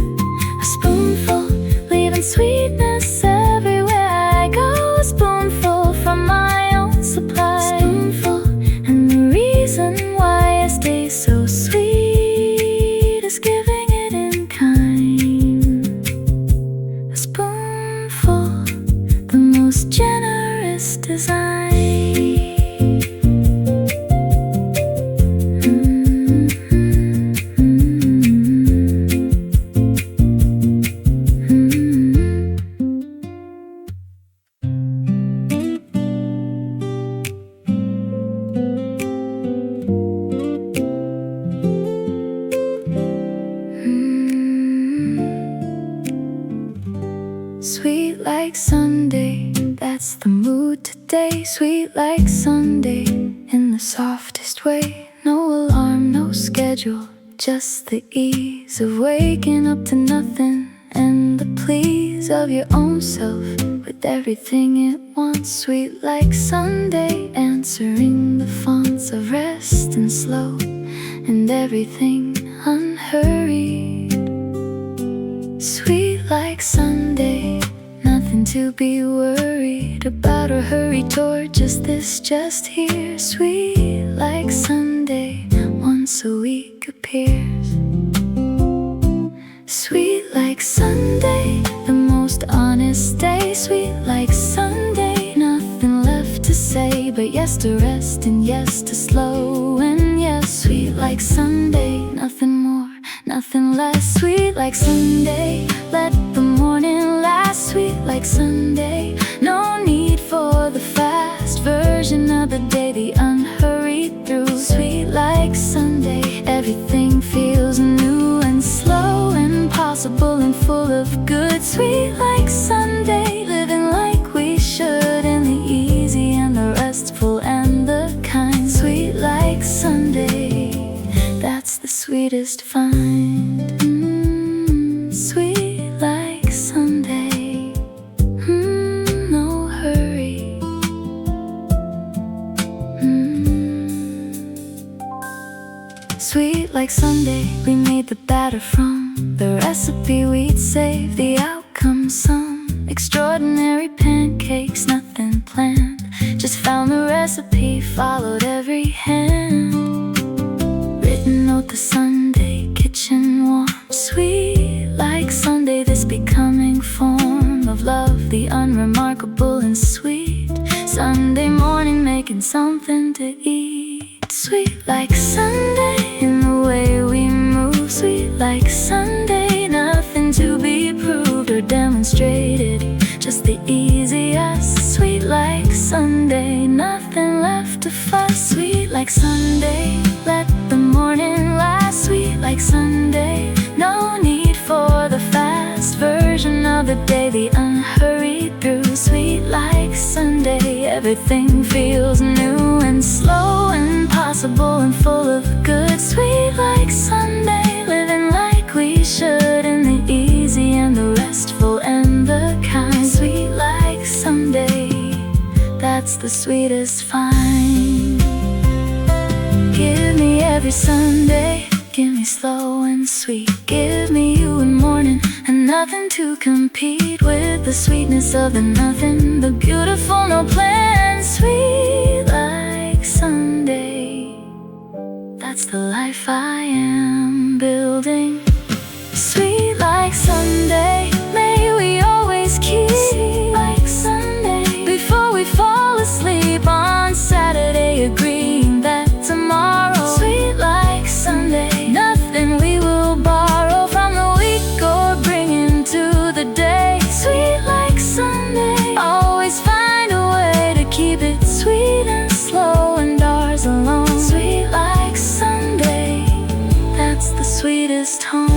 A spoonful leaving sweetness everywhere I go. A spoonful from my own supply. A spoonful and the reason why I stay so sweet is giving it in kind. A spoonful, the most generous design. Sweet like Sunday, that's the mood today. Sweet like Sunday, in the softest way. No alarm, no schedule, just the ease of waking up to nothing and the please of your own self with everything it wants. Sweet like Sunday, answering the fonts of rest and slow, and everything unhurried. Sweet like Sunday, nothing to be worried about or hurry toward, just this, just here. Sweet like Sunday, once a week appears. Sweet like Sunday, the most honest day. Sweet like Sunday, nothing left to say but yes to rest and yes to slow and yes. Sweet like Sunday, nothing more, nothing less. Sweet like Sunday, let the morning last. Sweet like Sunday, no need for the fast version of the day, the unhurried through. Sweet like Sunday, everything feels new and slow and possible and full of good. Sweet like Sunday, living like we should, in the easy and the restful and the kind. Sweet like Sunday, that's the sweetest find. Sweet like Sunday, no hurry. Sweet like Sunday, we made the batter from the recipe we'd save. The outcome, some extraordinary pancakes, nothing planned, just found the recipe, followed every hand. Written note the Sunday kitchen warm. Sweet like Sunday, this becoming form of love, the unremarkable and sweet. Sunday morning making something to eat. Sweet like Sunday, in the way we move. Sweet like Sunday, nothing to be proved or demonstrated, just the easiest. Sweet like Sunday, nothing left to fuss. Sweet like Sunday, let the morning last. Sweet like Sunday, no need for the fast version of the day, the unhurried through. Sweet like Sunday, everything feels new and slow and possible and full of good. Sweet like Sunday, living like we should, in the easy and the restful and the kind. Sweet like Sunday, that's the sweetest find. Give me every Sunday, give me slow and sweet. Give me you in morning and nothing to compete with the sweetness of the nothing, the beautiful, no plan. Sweet like Sunday, that's the life I am building. Sweet like Sunday, may we always keep. Sweet like Sunday, before we fall asleep on Saturday, agreeing that tomorrow. Sweet like Sunday, nothing we will borrow from the week or bring into the day. Sweet like Sunday, always find a way to keep it sweet and slow and ours alone. Sweet like Sunday, that's the sweetest home.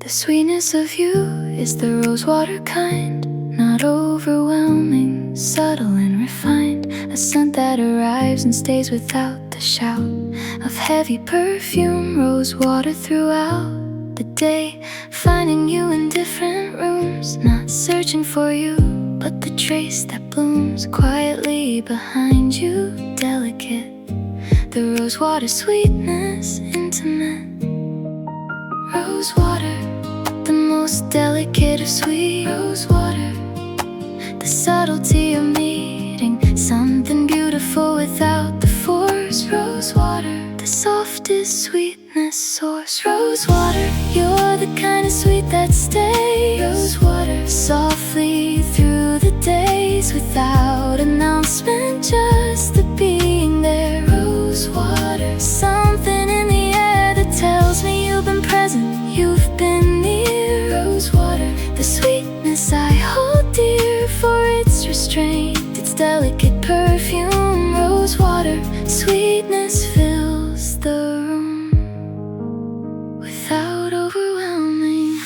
The sweetness of you is the rosewater kind, not overwhelming, subtle and refined. A scent that arrives and stays without the shout of heavy perfume, rosewater throughout the day. Finding you in different rooms, not searching for you, but the trace that blooms quietly behind you, delicate. The rosewater sweetness, intimate. Rosewater, the most delicate of sweet. Rosewater, the subtlety of meeting something beautiful without the force. Rosewater, the softest sweetness source. Rosewater, you're the kind of sweet that stays. Rosewater, softly through the days without announcement, just the being there. Rosewater, something in the air that tells me you've been present, you've been near. Rosewater, the sweetness I hold dear, for its restraint, its delicate perfume. Rosewater, sweetness fills the room without overwhelming.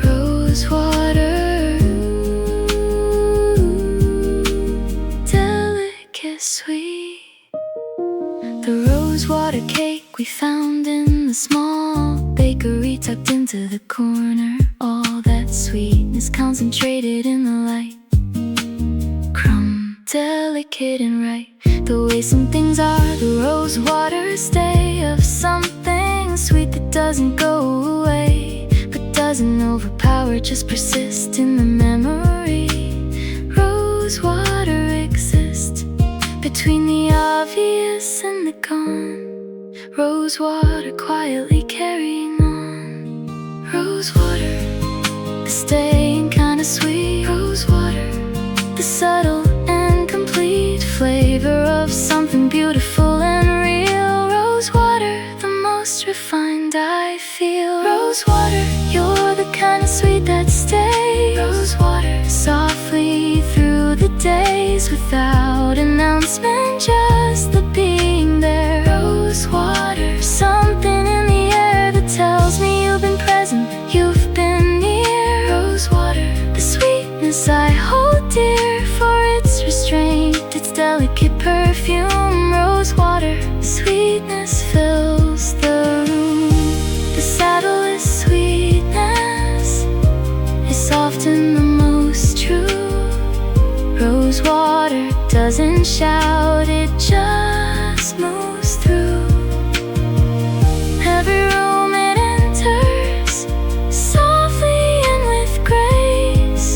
Rosewater, delicate sweet. The rosewater cake we found in the small bakery tucked into the corner. All that sweetness concentrated in the light. Crumb, delicate and right. The way some things are, the rosewater stay of something sweet that doesn't go away, but doesn't overpower, just persist in the memory. Rosewater exists between the obvious and the gone. Rosewater quietly carrying on. Rosewater, the staying kind of sweet. Rosewater, the subtle and complete flavor of something beautiful and real. Rosewater, the most refined I feel. Rosewater, you're the kind of sweet that stays. Rosewater, softly through the days without announcement, just the being there. Rosewater, something in the air that tells me you've been present, you've been near. Rosewater, the sweetness I hold dear, for its restraint, its delicate perfume. Rosewater, sweetness fills the room. The subtlest sweetness is often the most true. Rosewater doesn't shout, it just moves through every room it enters, softly and with grace.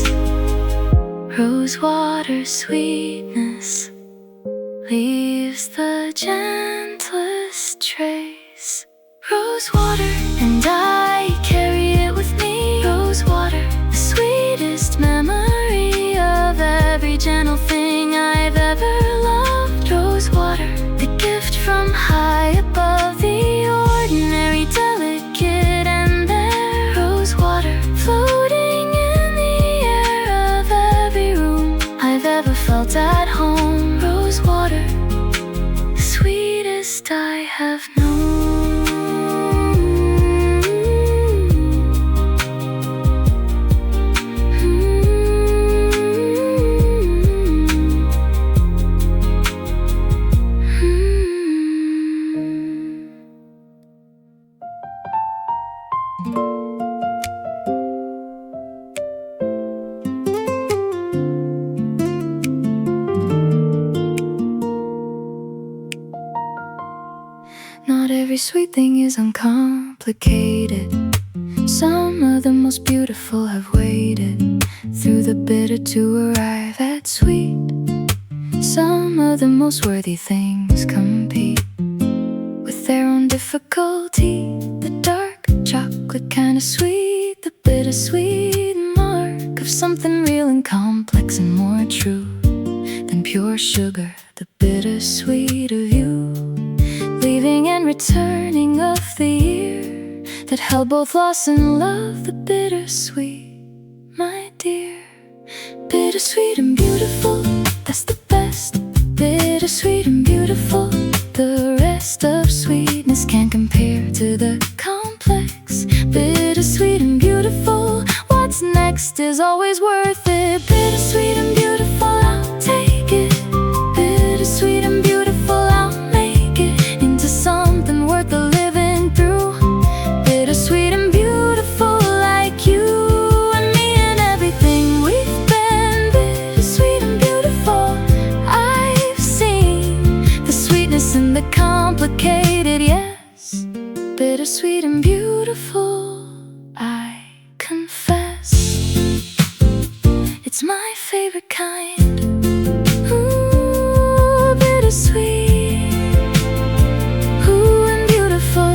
Rosewater sweetness leaves the gentlest trace. Rosewater, and I carry it with me. Rosewater, the sweetest memory of every gentle thing I've ever loved. Rosewater, the gift from high above, the ordinary, delicate and there. Rosewater, floating in the air of every room I've ever felt at home. Rosewater, the sweetest I have known. bittersweet thing is uncomplicated. Some of the most beautiful have waited through the bitter to arrive at sweet. Some of the most worthy things compete with their own difficulty. The dark chocolate kind of sweet, the bittersweet mark of something real and complex and more true than pure sugar. The bittersweet of you, leaving and returning of the year that held both loss and love. The bittersweet, my dear. Bittersweet and beautiful, that's the best. Bittersweet and beautiful, the rest of sweetness can't compare to the complex. Bittersweet and beautiful, what's next is always worth it. Bittersweet and beautiful, I'll take it. Bittersweet and beautiful, I'll make it into something worth the living through. Bittersweet and beautiful, like you and me and everything we've been. Bittersweet and beautiful, I've seen the sweetness in the complicated, yes. Bittersweet and beautiful, I confess. It's my favorite kind. Ooh, bittersweet. Ooh, and beautiful.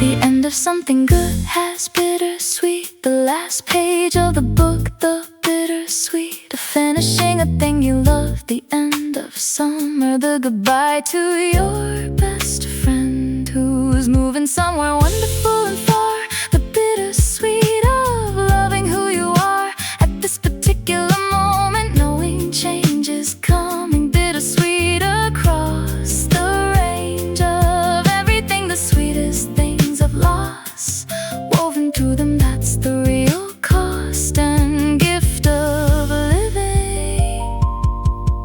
The end of something good has bittersweet. The last page of the book, the bittersweet of finishing a thing you love. The end of summer, the goodbye to your best friend who's moving somewhere wonderful and far. The bittersweet of loving who you are at this particular moment, knowing change is coming. Bittersweet across the range of everything, the sweetest things of loss woven through them. That's the real cost and gift of living.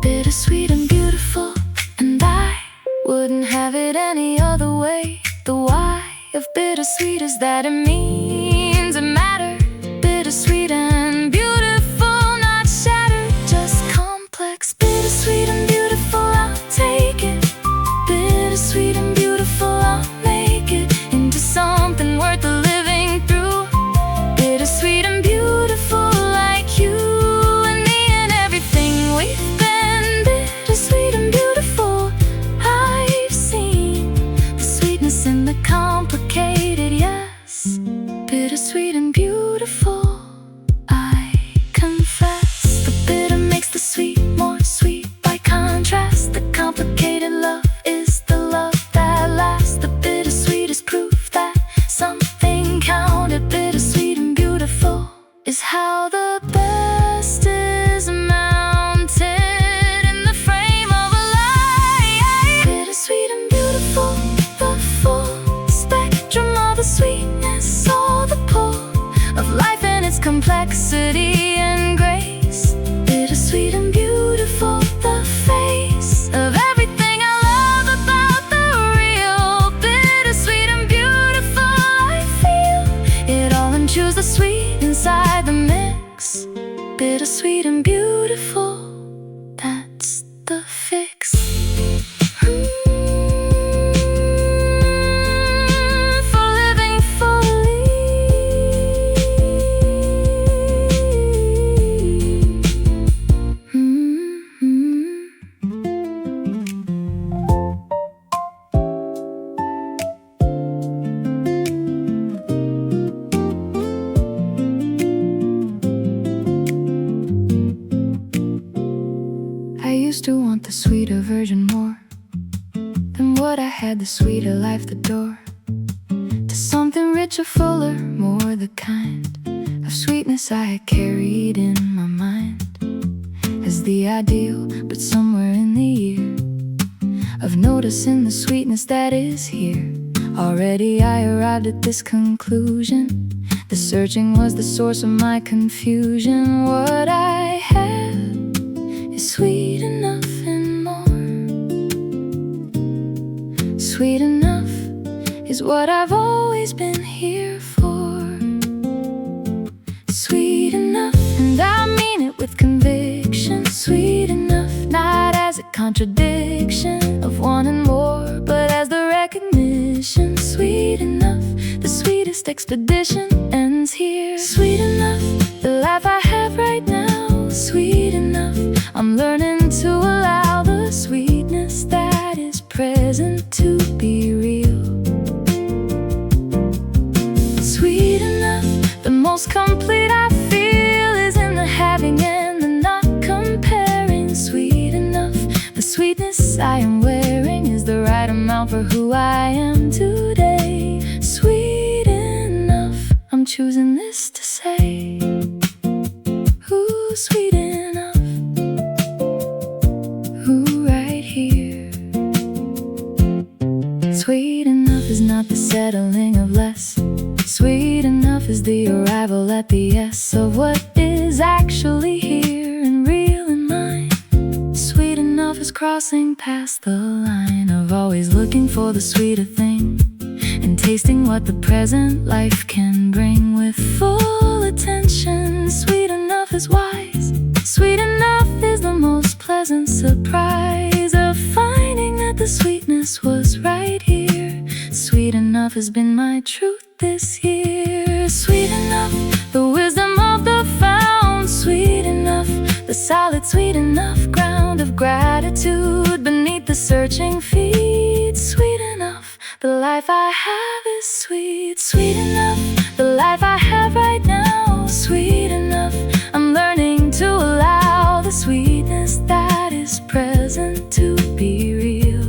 Bittersweet and beautiful, and I wouldn't have it any other way. The why of bittersweet is that it means it matters. Bittersweet and beautiful, not shattered, just complex. Bittersweet and beautiful, I'll take it. Bittersweet and beautiful, I'll make it into something worth the living through. Bittersweet and beautiful, like you and me and everything we've been. Bittersweet and beautiful, I've seen the sweetness in the complicated, yes. Bittersweet and beautiful, I confess. The bitter makes the sweet more sweet by contrast. The complicated love is the love that lasts. The bittersweet is proof that something counted. Bittersweet and beautiful is how the best is mounted in the frame of a life. Bittersweet and beautiful, the full spectrum of the sweetness, all the pull of life and its complexity and grace. Bittersweet and beautiful, the face of everything I love about the real. Bittersweet and beautiful, I feel it all and choose the sweet inside the mix. Bittersweet and beautiful, that's the fix. For living fully. I used to want the sweeter version more than what I had, the sweeter life, the door to something richer, fuller, more the kind of sweetness I had carried in my mind as the ideal. But somewhere in the year of noticing the sweetness that is here, already I arrived at this conclusion. The searching was the source of my confusion. What I have is sweet enough and more. Sweet enough is what I've always been here for. Sweet enough, and I mean it with conviction. Sweet enough, not as a contradiction of wanting more, but expedition ends here. Sweet enough, the life I have right now. Sweet enough, I'm learning to allow the sweetness that is present to be real. Sweet enough, the most complete I feel is in the having and the not comparing. Sweet enough, the sweetness I am wearing is the right amount for who I am today. Sweet enough, I'm choosing this to say. Ooh, sweet enough. Ooh, right here. Sweet enough is not the settling of less. Sweet enough is the arrival at the S of what is actually here and real in mine. Sweet enough is crossing past the line of always looking for the sweeter thing and tasting what the present life can bring with full attention. Sweet enough is wise. Sweet enough is the most pleasant surprise of finding that the sweetness was right here. Sweet enough has been my truth this year. Sweet enough, the wisdom of the found. Sweet enough, the solid sweet enough ground of gratitude beneath the searching feet. Sweet enough, the life I have is sweet. Sweet enough, the life I have right now. Sweet enough, I'm learning to allow the sweetness that is present to be real.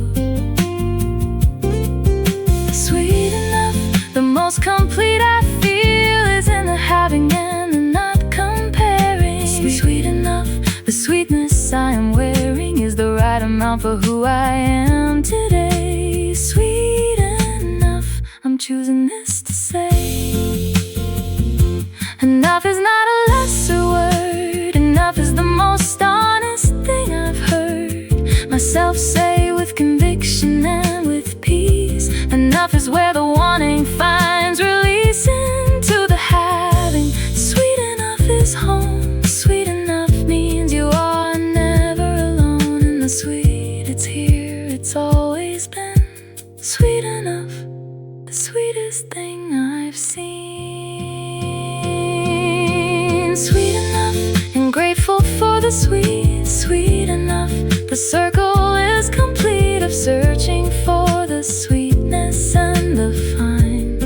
Sweet enough, the most complete I feel is in the having and the not comparing. Sweet enough, the sweetness I am wearing is the right amount for who I am today. Sweet enough, I'm choosing this to say. Enough is not a lesser word. Enough is the most honest thing I've heard myself say with conviction and with peace. Enough is where the wanting finds release into the having. Sweet enough is home. Sweet enough means you are never alone. And the sweet, it's here, it's always been. Sweet enough, the sweetest thing I've seen. Sweet enough, and grateful for the sweet. Sweet enough, the circle is complete of searching for the sweetness and the fine.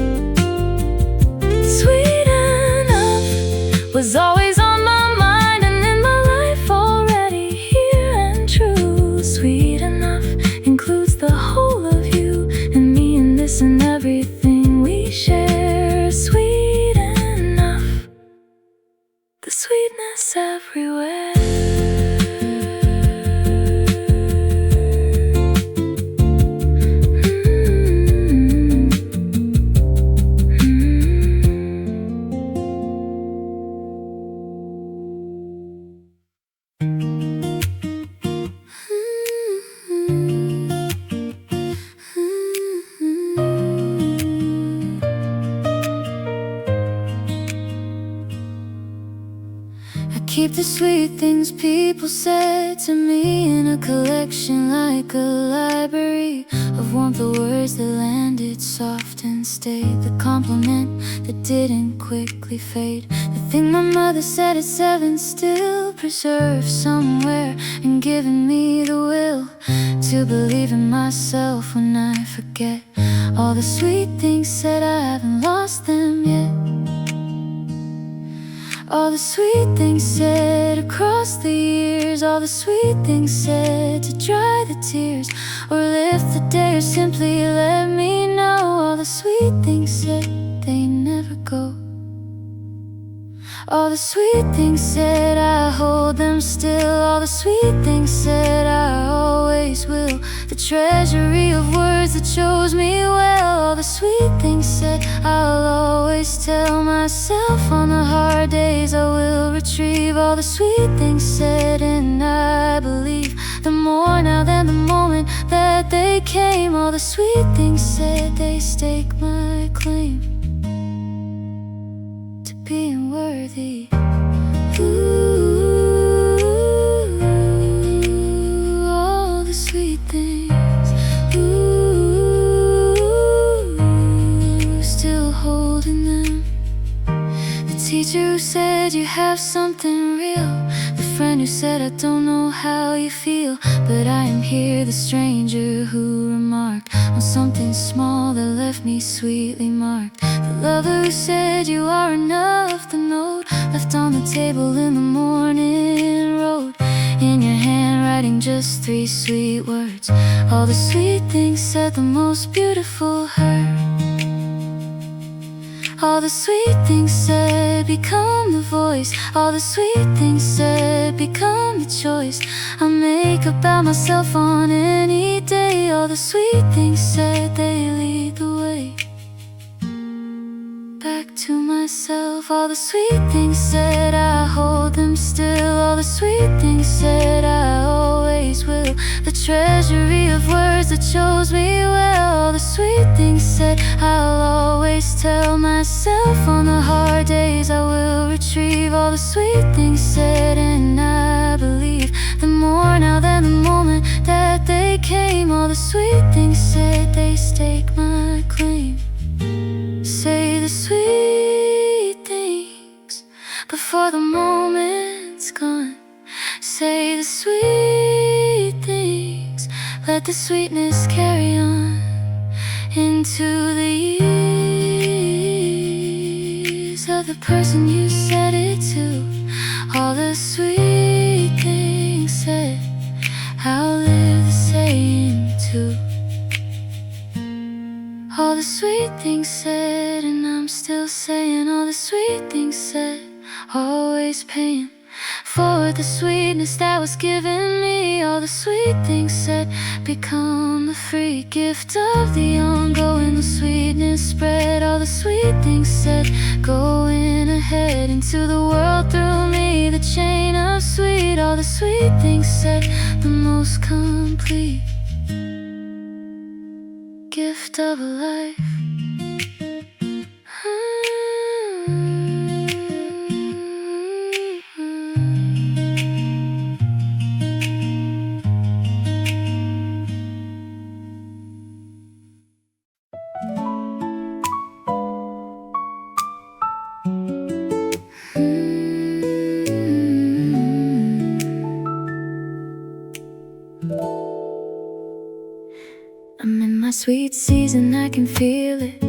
Sweet enough was always on my mind and in my life already here and true. Sweet enough includes the whole of you and me and this and everything we share. Sweet enough, the sweetness everywhere. Keep the sweet things people said to me in a collection like a library of warmth, the words that landed soft and stayed, the compliment that didn't quickly fade, the thing my mother said at 7 still preserved somewhere and given me the will to believe in myself when I forget. All the sweet things said, I haven't lost them yet. All the sweet things said across the years, all the sweet things said to dry the tears or lift the day or simply let me know. All the sweet things said, they never go. All the sweet things said, I hold them still. All the sweet things said, I always will. The treasury of words that chose me well. All the sweet things said, I'll always tell myself on the hard days I will retrieve. All the sweet things said, and I believe the more now than the moment that they came. All the sweet things said, they stake my claim to being worthy. Ooh, all the sweet things. Ooh, still holding them. said you have something real, the friend who said I don't know how you feel, but I am here, the stranger who remarked on something small that left me sweetly marked. The lover who said you are enough, the note left on the table in the morning road. In your hand writing just 3 sweet words, all the sweet things said, the most beautiful hurt. All the sweet things said become the voice, all the sweet things said become the choice I make about myself on any day. All the sweet things said, they lead the way back to myself. All the sweet things said, I hold them still. All the sweet things said, I always will. The treasury of words that chose me well. All the sweet things said, I'll always tell myself. On the hard days I will retrieve. All the sweet things said, and I believe them more now than the moment that they came. All the sweet things said, they stake my claim. Say the sweet things before the moment's gone. Say the sweet things, let the sweetness carry on into the years of the person you said it to. All the sweet things said, I'll live the saying too. All the sweet things said, and I'm still saying. All the sweet things said, always paying forward the sweetness that was given me. All the sweet things said, become the free gift of the ongoing, the sweetness spread. All the sweet things said, going ahead into the world through me, the chain of sweet. All the sweet things said, the most complete gift of a life. I'm in my sweet season, I can feel it.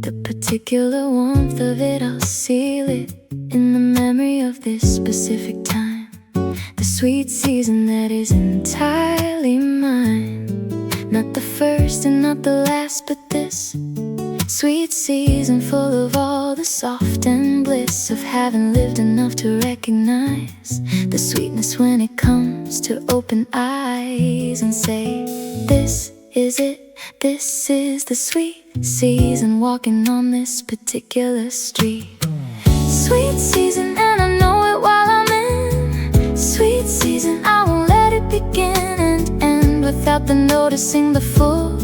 The particular warmth of it, I'll seal it in the memory of this specific time. The sweet season that is entirely mine. Not the first and not the last, but this sweet season full of all the soft and bliss of having lived enough to recognize the sweetness when it comes to open eyes and say, this is it, this is the sweet season, walking on this particular street. Sweet season, and I know it while I'm in sweet season. I won't let it begin and end without the noticing the full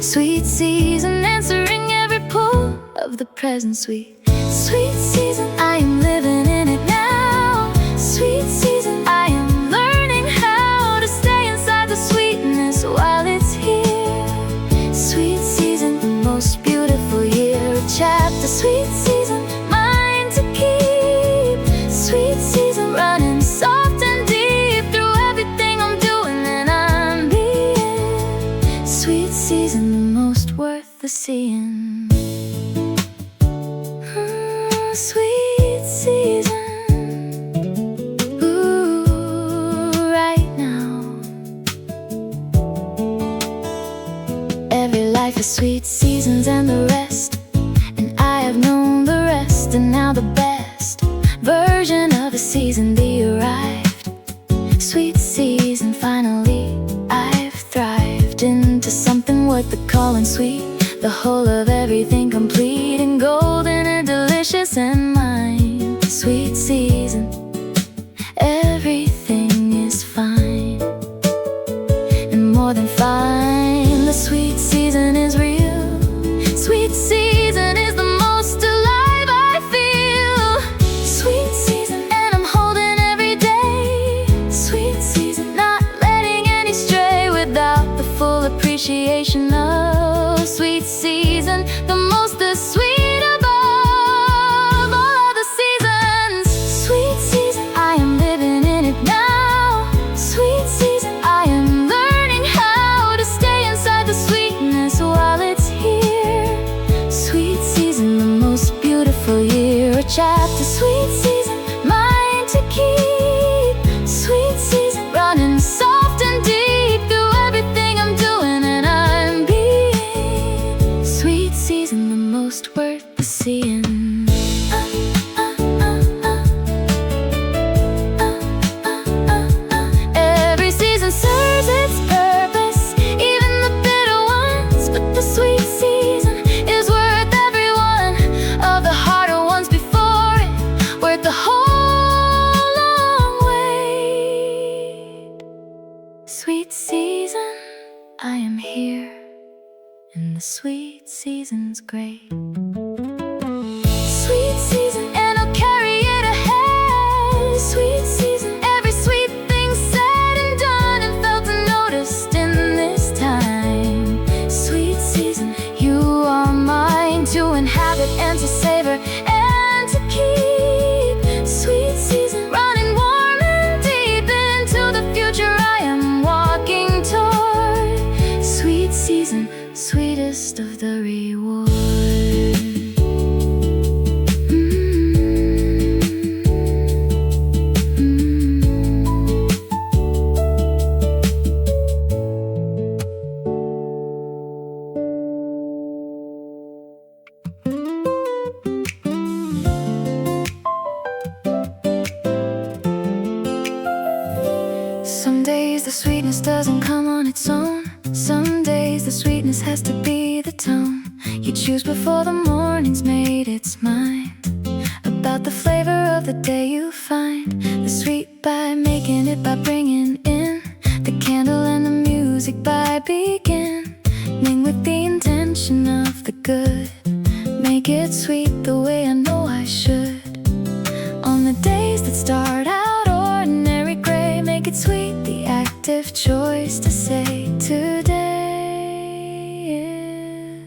sweet season, answering every pull of the present sweet. Sweet season, I am living in it now. Sweet season, I am learning how to stay inside the sweetness while it's here. Sweet season, the most beautiful year, a chapter. Sweet season, mine to keep. Sweet season, running soft and deep through everything I'm doing and I'm being. Sweet season, the most worth the seeing. Sweet season, ooh, right now. Every life is sweet seasons and the rest, and I have known the rest, and now the best version of a season, the arrived sweet season. Finally, I've thrived into something worth the calling sweet, the whole of everything complete and golden and delicious and mine. Sweet season, everything is fine and more than fine. The sweet season is real. Sweet season is the most alive I feel. Sweet season, and I'm holding every day. Sweet season, not letting any stray without the full appreciation of sweet season, the most, the sweet above all other seasons. most worth the seeing. Every season serves its purpose, even the bitter ones, but the sweet season is worth every one of the harder ones before it, worth the whole long wait. Sweet season, I am here, and the sweet season's great. Sweet season, and I'll carry it ahead. Sweet season, every sweet thing said and done and felt and noticed in this time. Sweet season, you are mine to inhabit and to savor and to keep. Sweet season, running warm and deep into the future I am walking toward. Sweet season, sweetest of the reward. Some days the sweetness doesn't come on its own. Some days the sweetness has to be the tone you choose before the morning's made its mind. About the flavor of the day you find the sweet by making it, by bringing in the candle and the music, by beginning with the intention of the good. Make it sweet the way I know I should. On the days that start out ordinary gray, make it sweet, the active choice to say today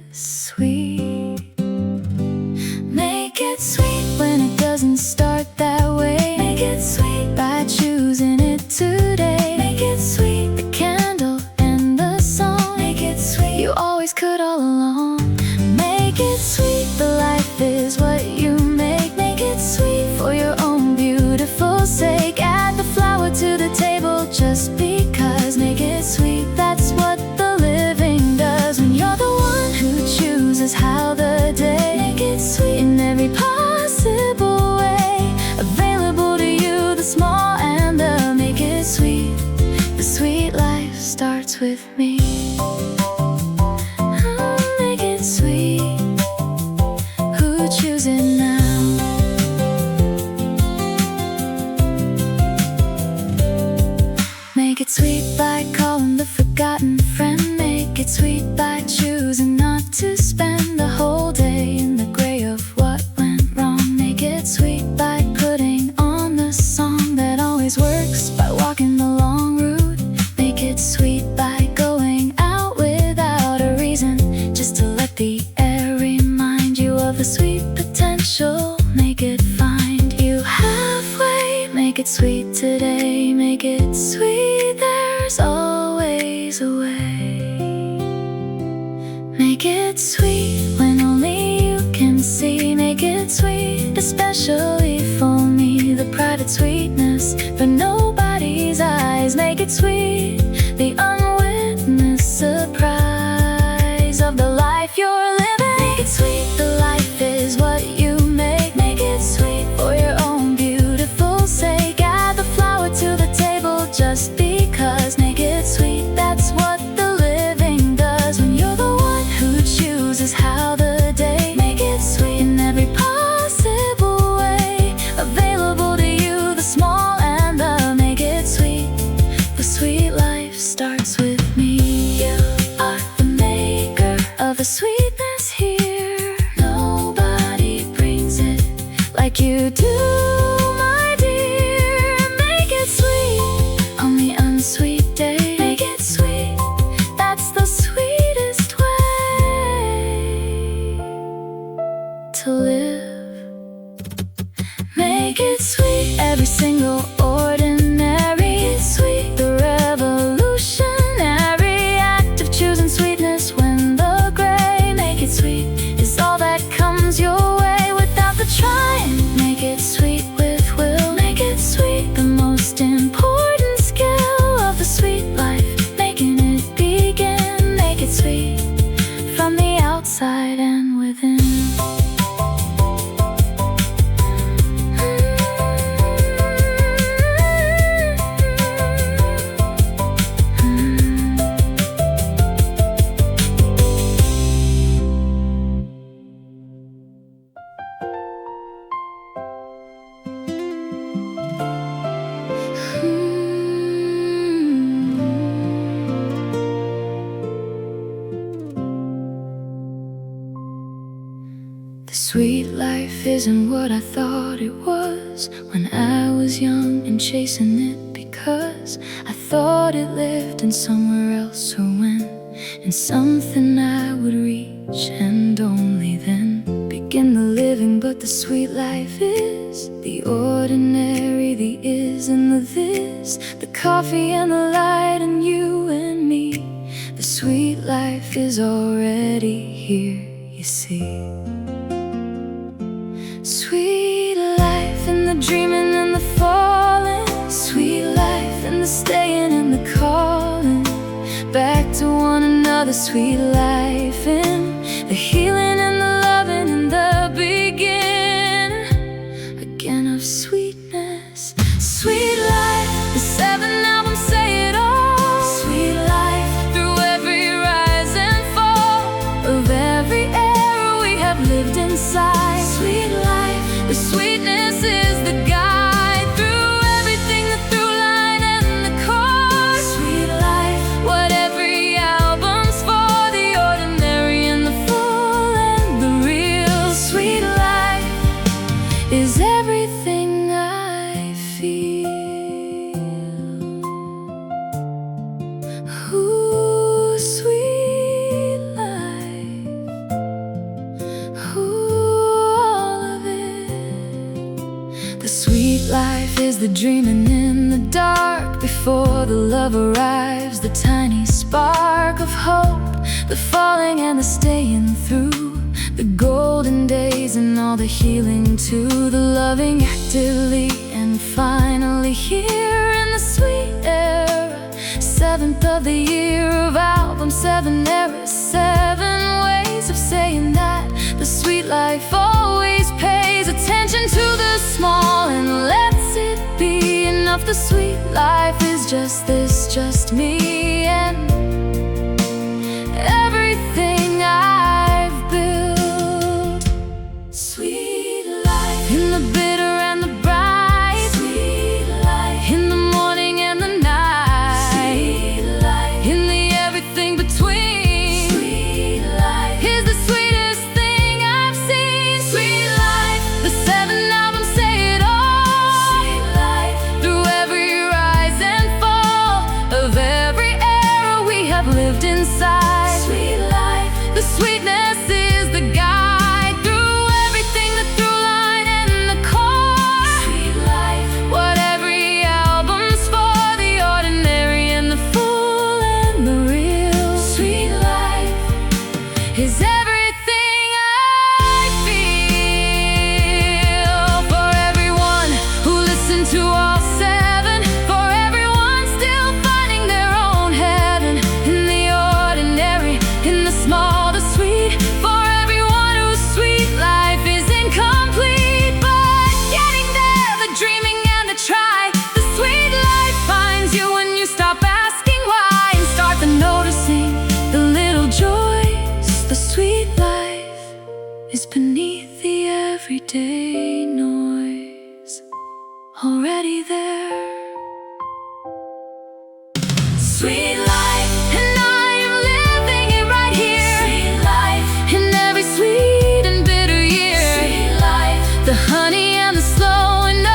is sweet. Make it sweet when it doesn't start that way. Make it sweet by choosing it today. Make it sweet, the candle and the song. Make it sweet, you always could all along. Make it sweet, the life is what you make. Make it sweet for your own beautiful sake. Add the flower to the table just because. Make it sweet, that's what the living does when you're the one who chooses how the day. Make it sweet in every possible way, available to you, the small and the. Make it sweet, the sweet life starts with me. Make it sweet, who choose it now? Make it sweet by calling the forgotten friend. Make it sweet by choosing not to spend the whole day in the gray of what went wrong. Make it sweet by putting on the song that always works, by walking the long route. Make it sweet by going out without a reason, just to let the air remind you of the sweet potential. Make it find you halfway. Make it sweet today. Make it sweet, there's always a way. Make it sweet when only you can see. Make it sweet, especially for me, the private sweetness for nobody's eyes. Make it sweet, the unwitnessed surprise of the life you're living. Make it sweet, the life is what you make. Make it sweet for your own beautiful sake. Add the flower to the table just because. Make it sweet, that's what the living does when you're the one who chooses how the day. Make it sweet in every possible way, available to you, the small and the. Make it sweet, the sweet life starts with me. You are the maker of the sweetness here. Nobody brings it like you do, my dear. Make it sweet on the unsweet day. Make it sweet, that's the sweetest way to live. Make it sweet, every single ordinary. Make it sweet, the revolutionary act of choosing sweetness when the gray. Make it sweet is all that comes your way without the trying. Make it sweet with will. Make it sweet, the most important skill of the sweet life, making it begin. Make it sweet from the outside and within. Sweet life isn't what I thought it was when I was young and chasing it, because I thought it lived in somewhere else, or when in something I would reach and only then begin the living. But the sweet life is the ordinary, the is and the this, the coffee and the light and you and me. The sweet life is already here, you see. Sweet life in the dreaming and the falling, sweet life in the staying and the calling back to one another, sweet life in the healing and the loving and the beginning again of sweetness. Sweet life, the 7 albums say it all. Sweet life through every rise and fall of every era we have lived inside. Sweet life, the sweetness is the guide through everything, the through line and the chord. Sweet life, what every album's for, the ordinary and the full and the real. Sweet life is everything I feel. Ooh, sweet life. The sweet life is the dreaming in the dark before the love arrives, the tiny spark of hope, the falling and the staying through, the golden days and all the healing too, the loving actively and finally here in the sweet era. 7th of the year of album, 7 eras, 7 ways of saying that the sweet life always pays attention to the small and lets it be enough. The sweet life is just this, just me and everything I've built. Sweet life in the bitter and the bright, sweet life in the morning and the night, sweet life in the everything between. Sweet life is the sweetest thing I've seen. Sweet life, the 7 albums say it all. Sweet life through every rise and fall of every era we have lived inside. Sweet life, the sweetness is the guide through everything, the through line and the core. Sweet life, what every album's for, the ordinary and the full and the real. Sweet life is everything I feel. For everyone who listened to all 7, for everyone still finding their own heaven in the ordinary, in the small, the sweet. For everyone whose sweet life is incomplete but getting there, the dreaming and the try. The sweet life finds you when you stop asking why and start the noticing the little joys. The sweet life is beneath the everyday noise, already there. Sweet life, and I am living it right here. Sweet life, in every sweet and bitter year. Sweet life, the honey and the slow and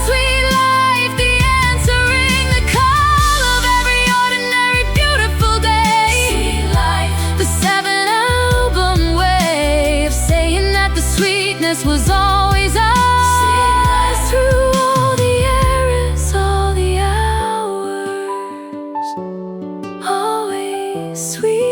sweet life, the answering the call of every ordinary beautiful day. Sweet life, the 7 album way of saying that the sweetness was always ours. Through all the eras, all the hours, always sweet.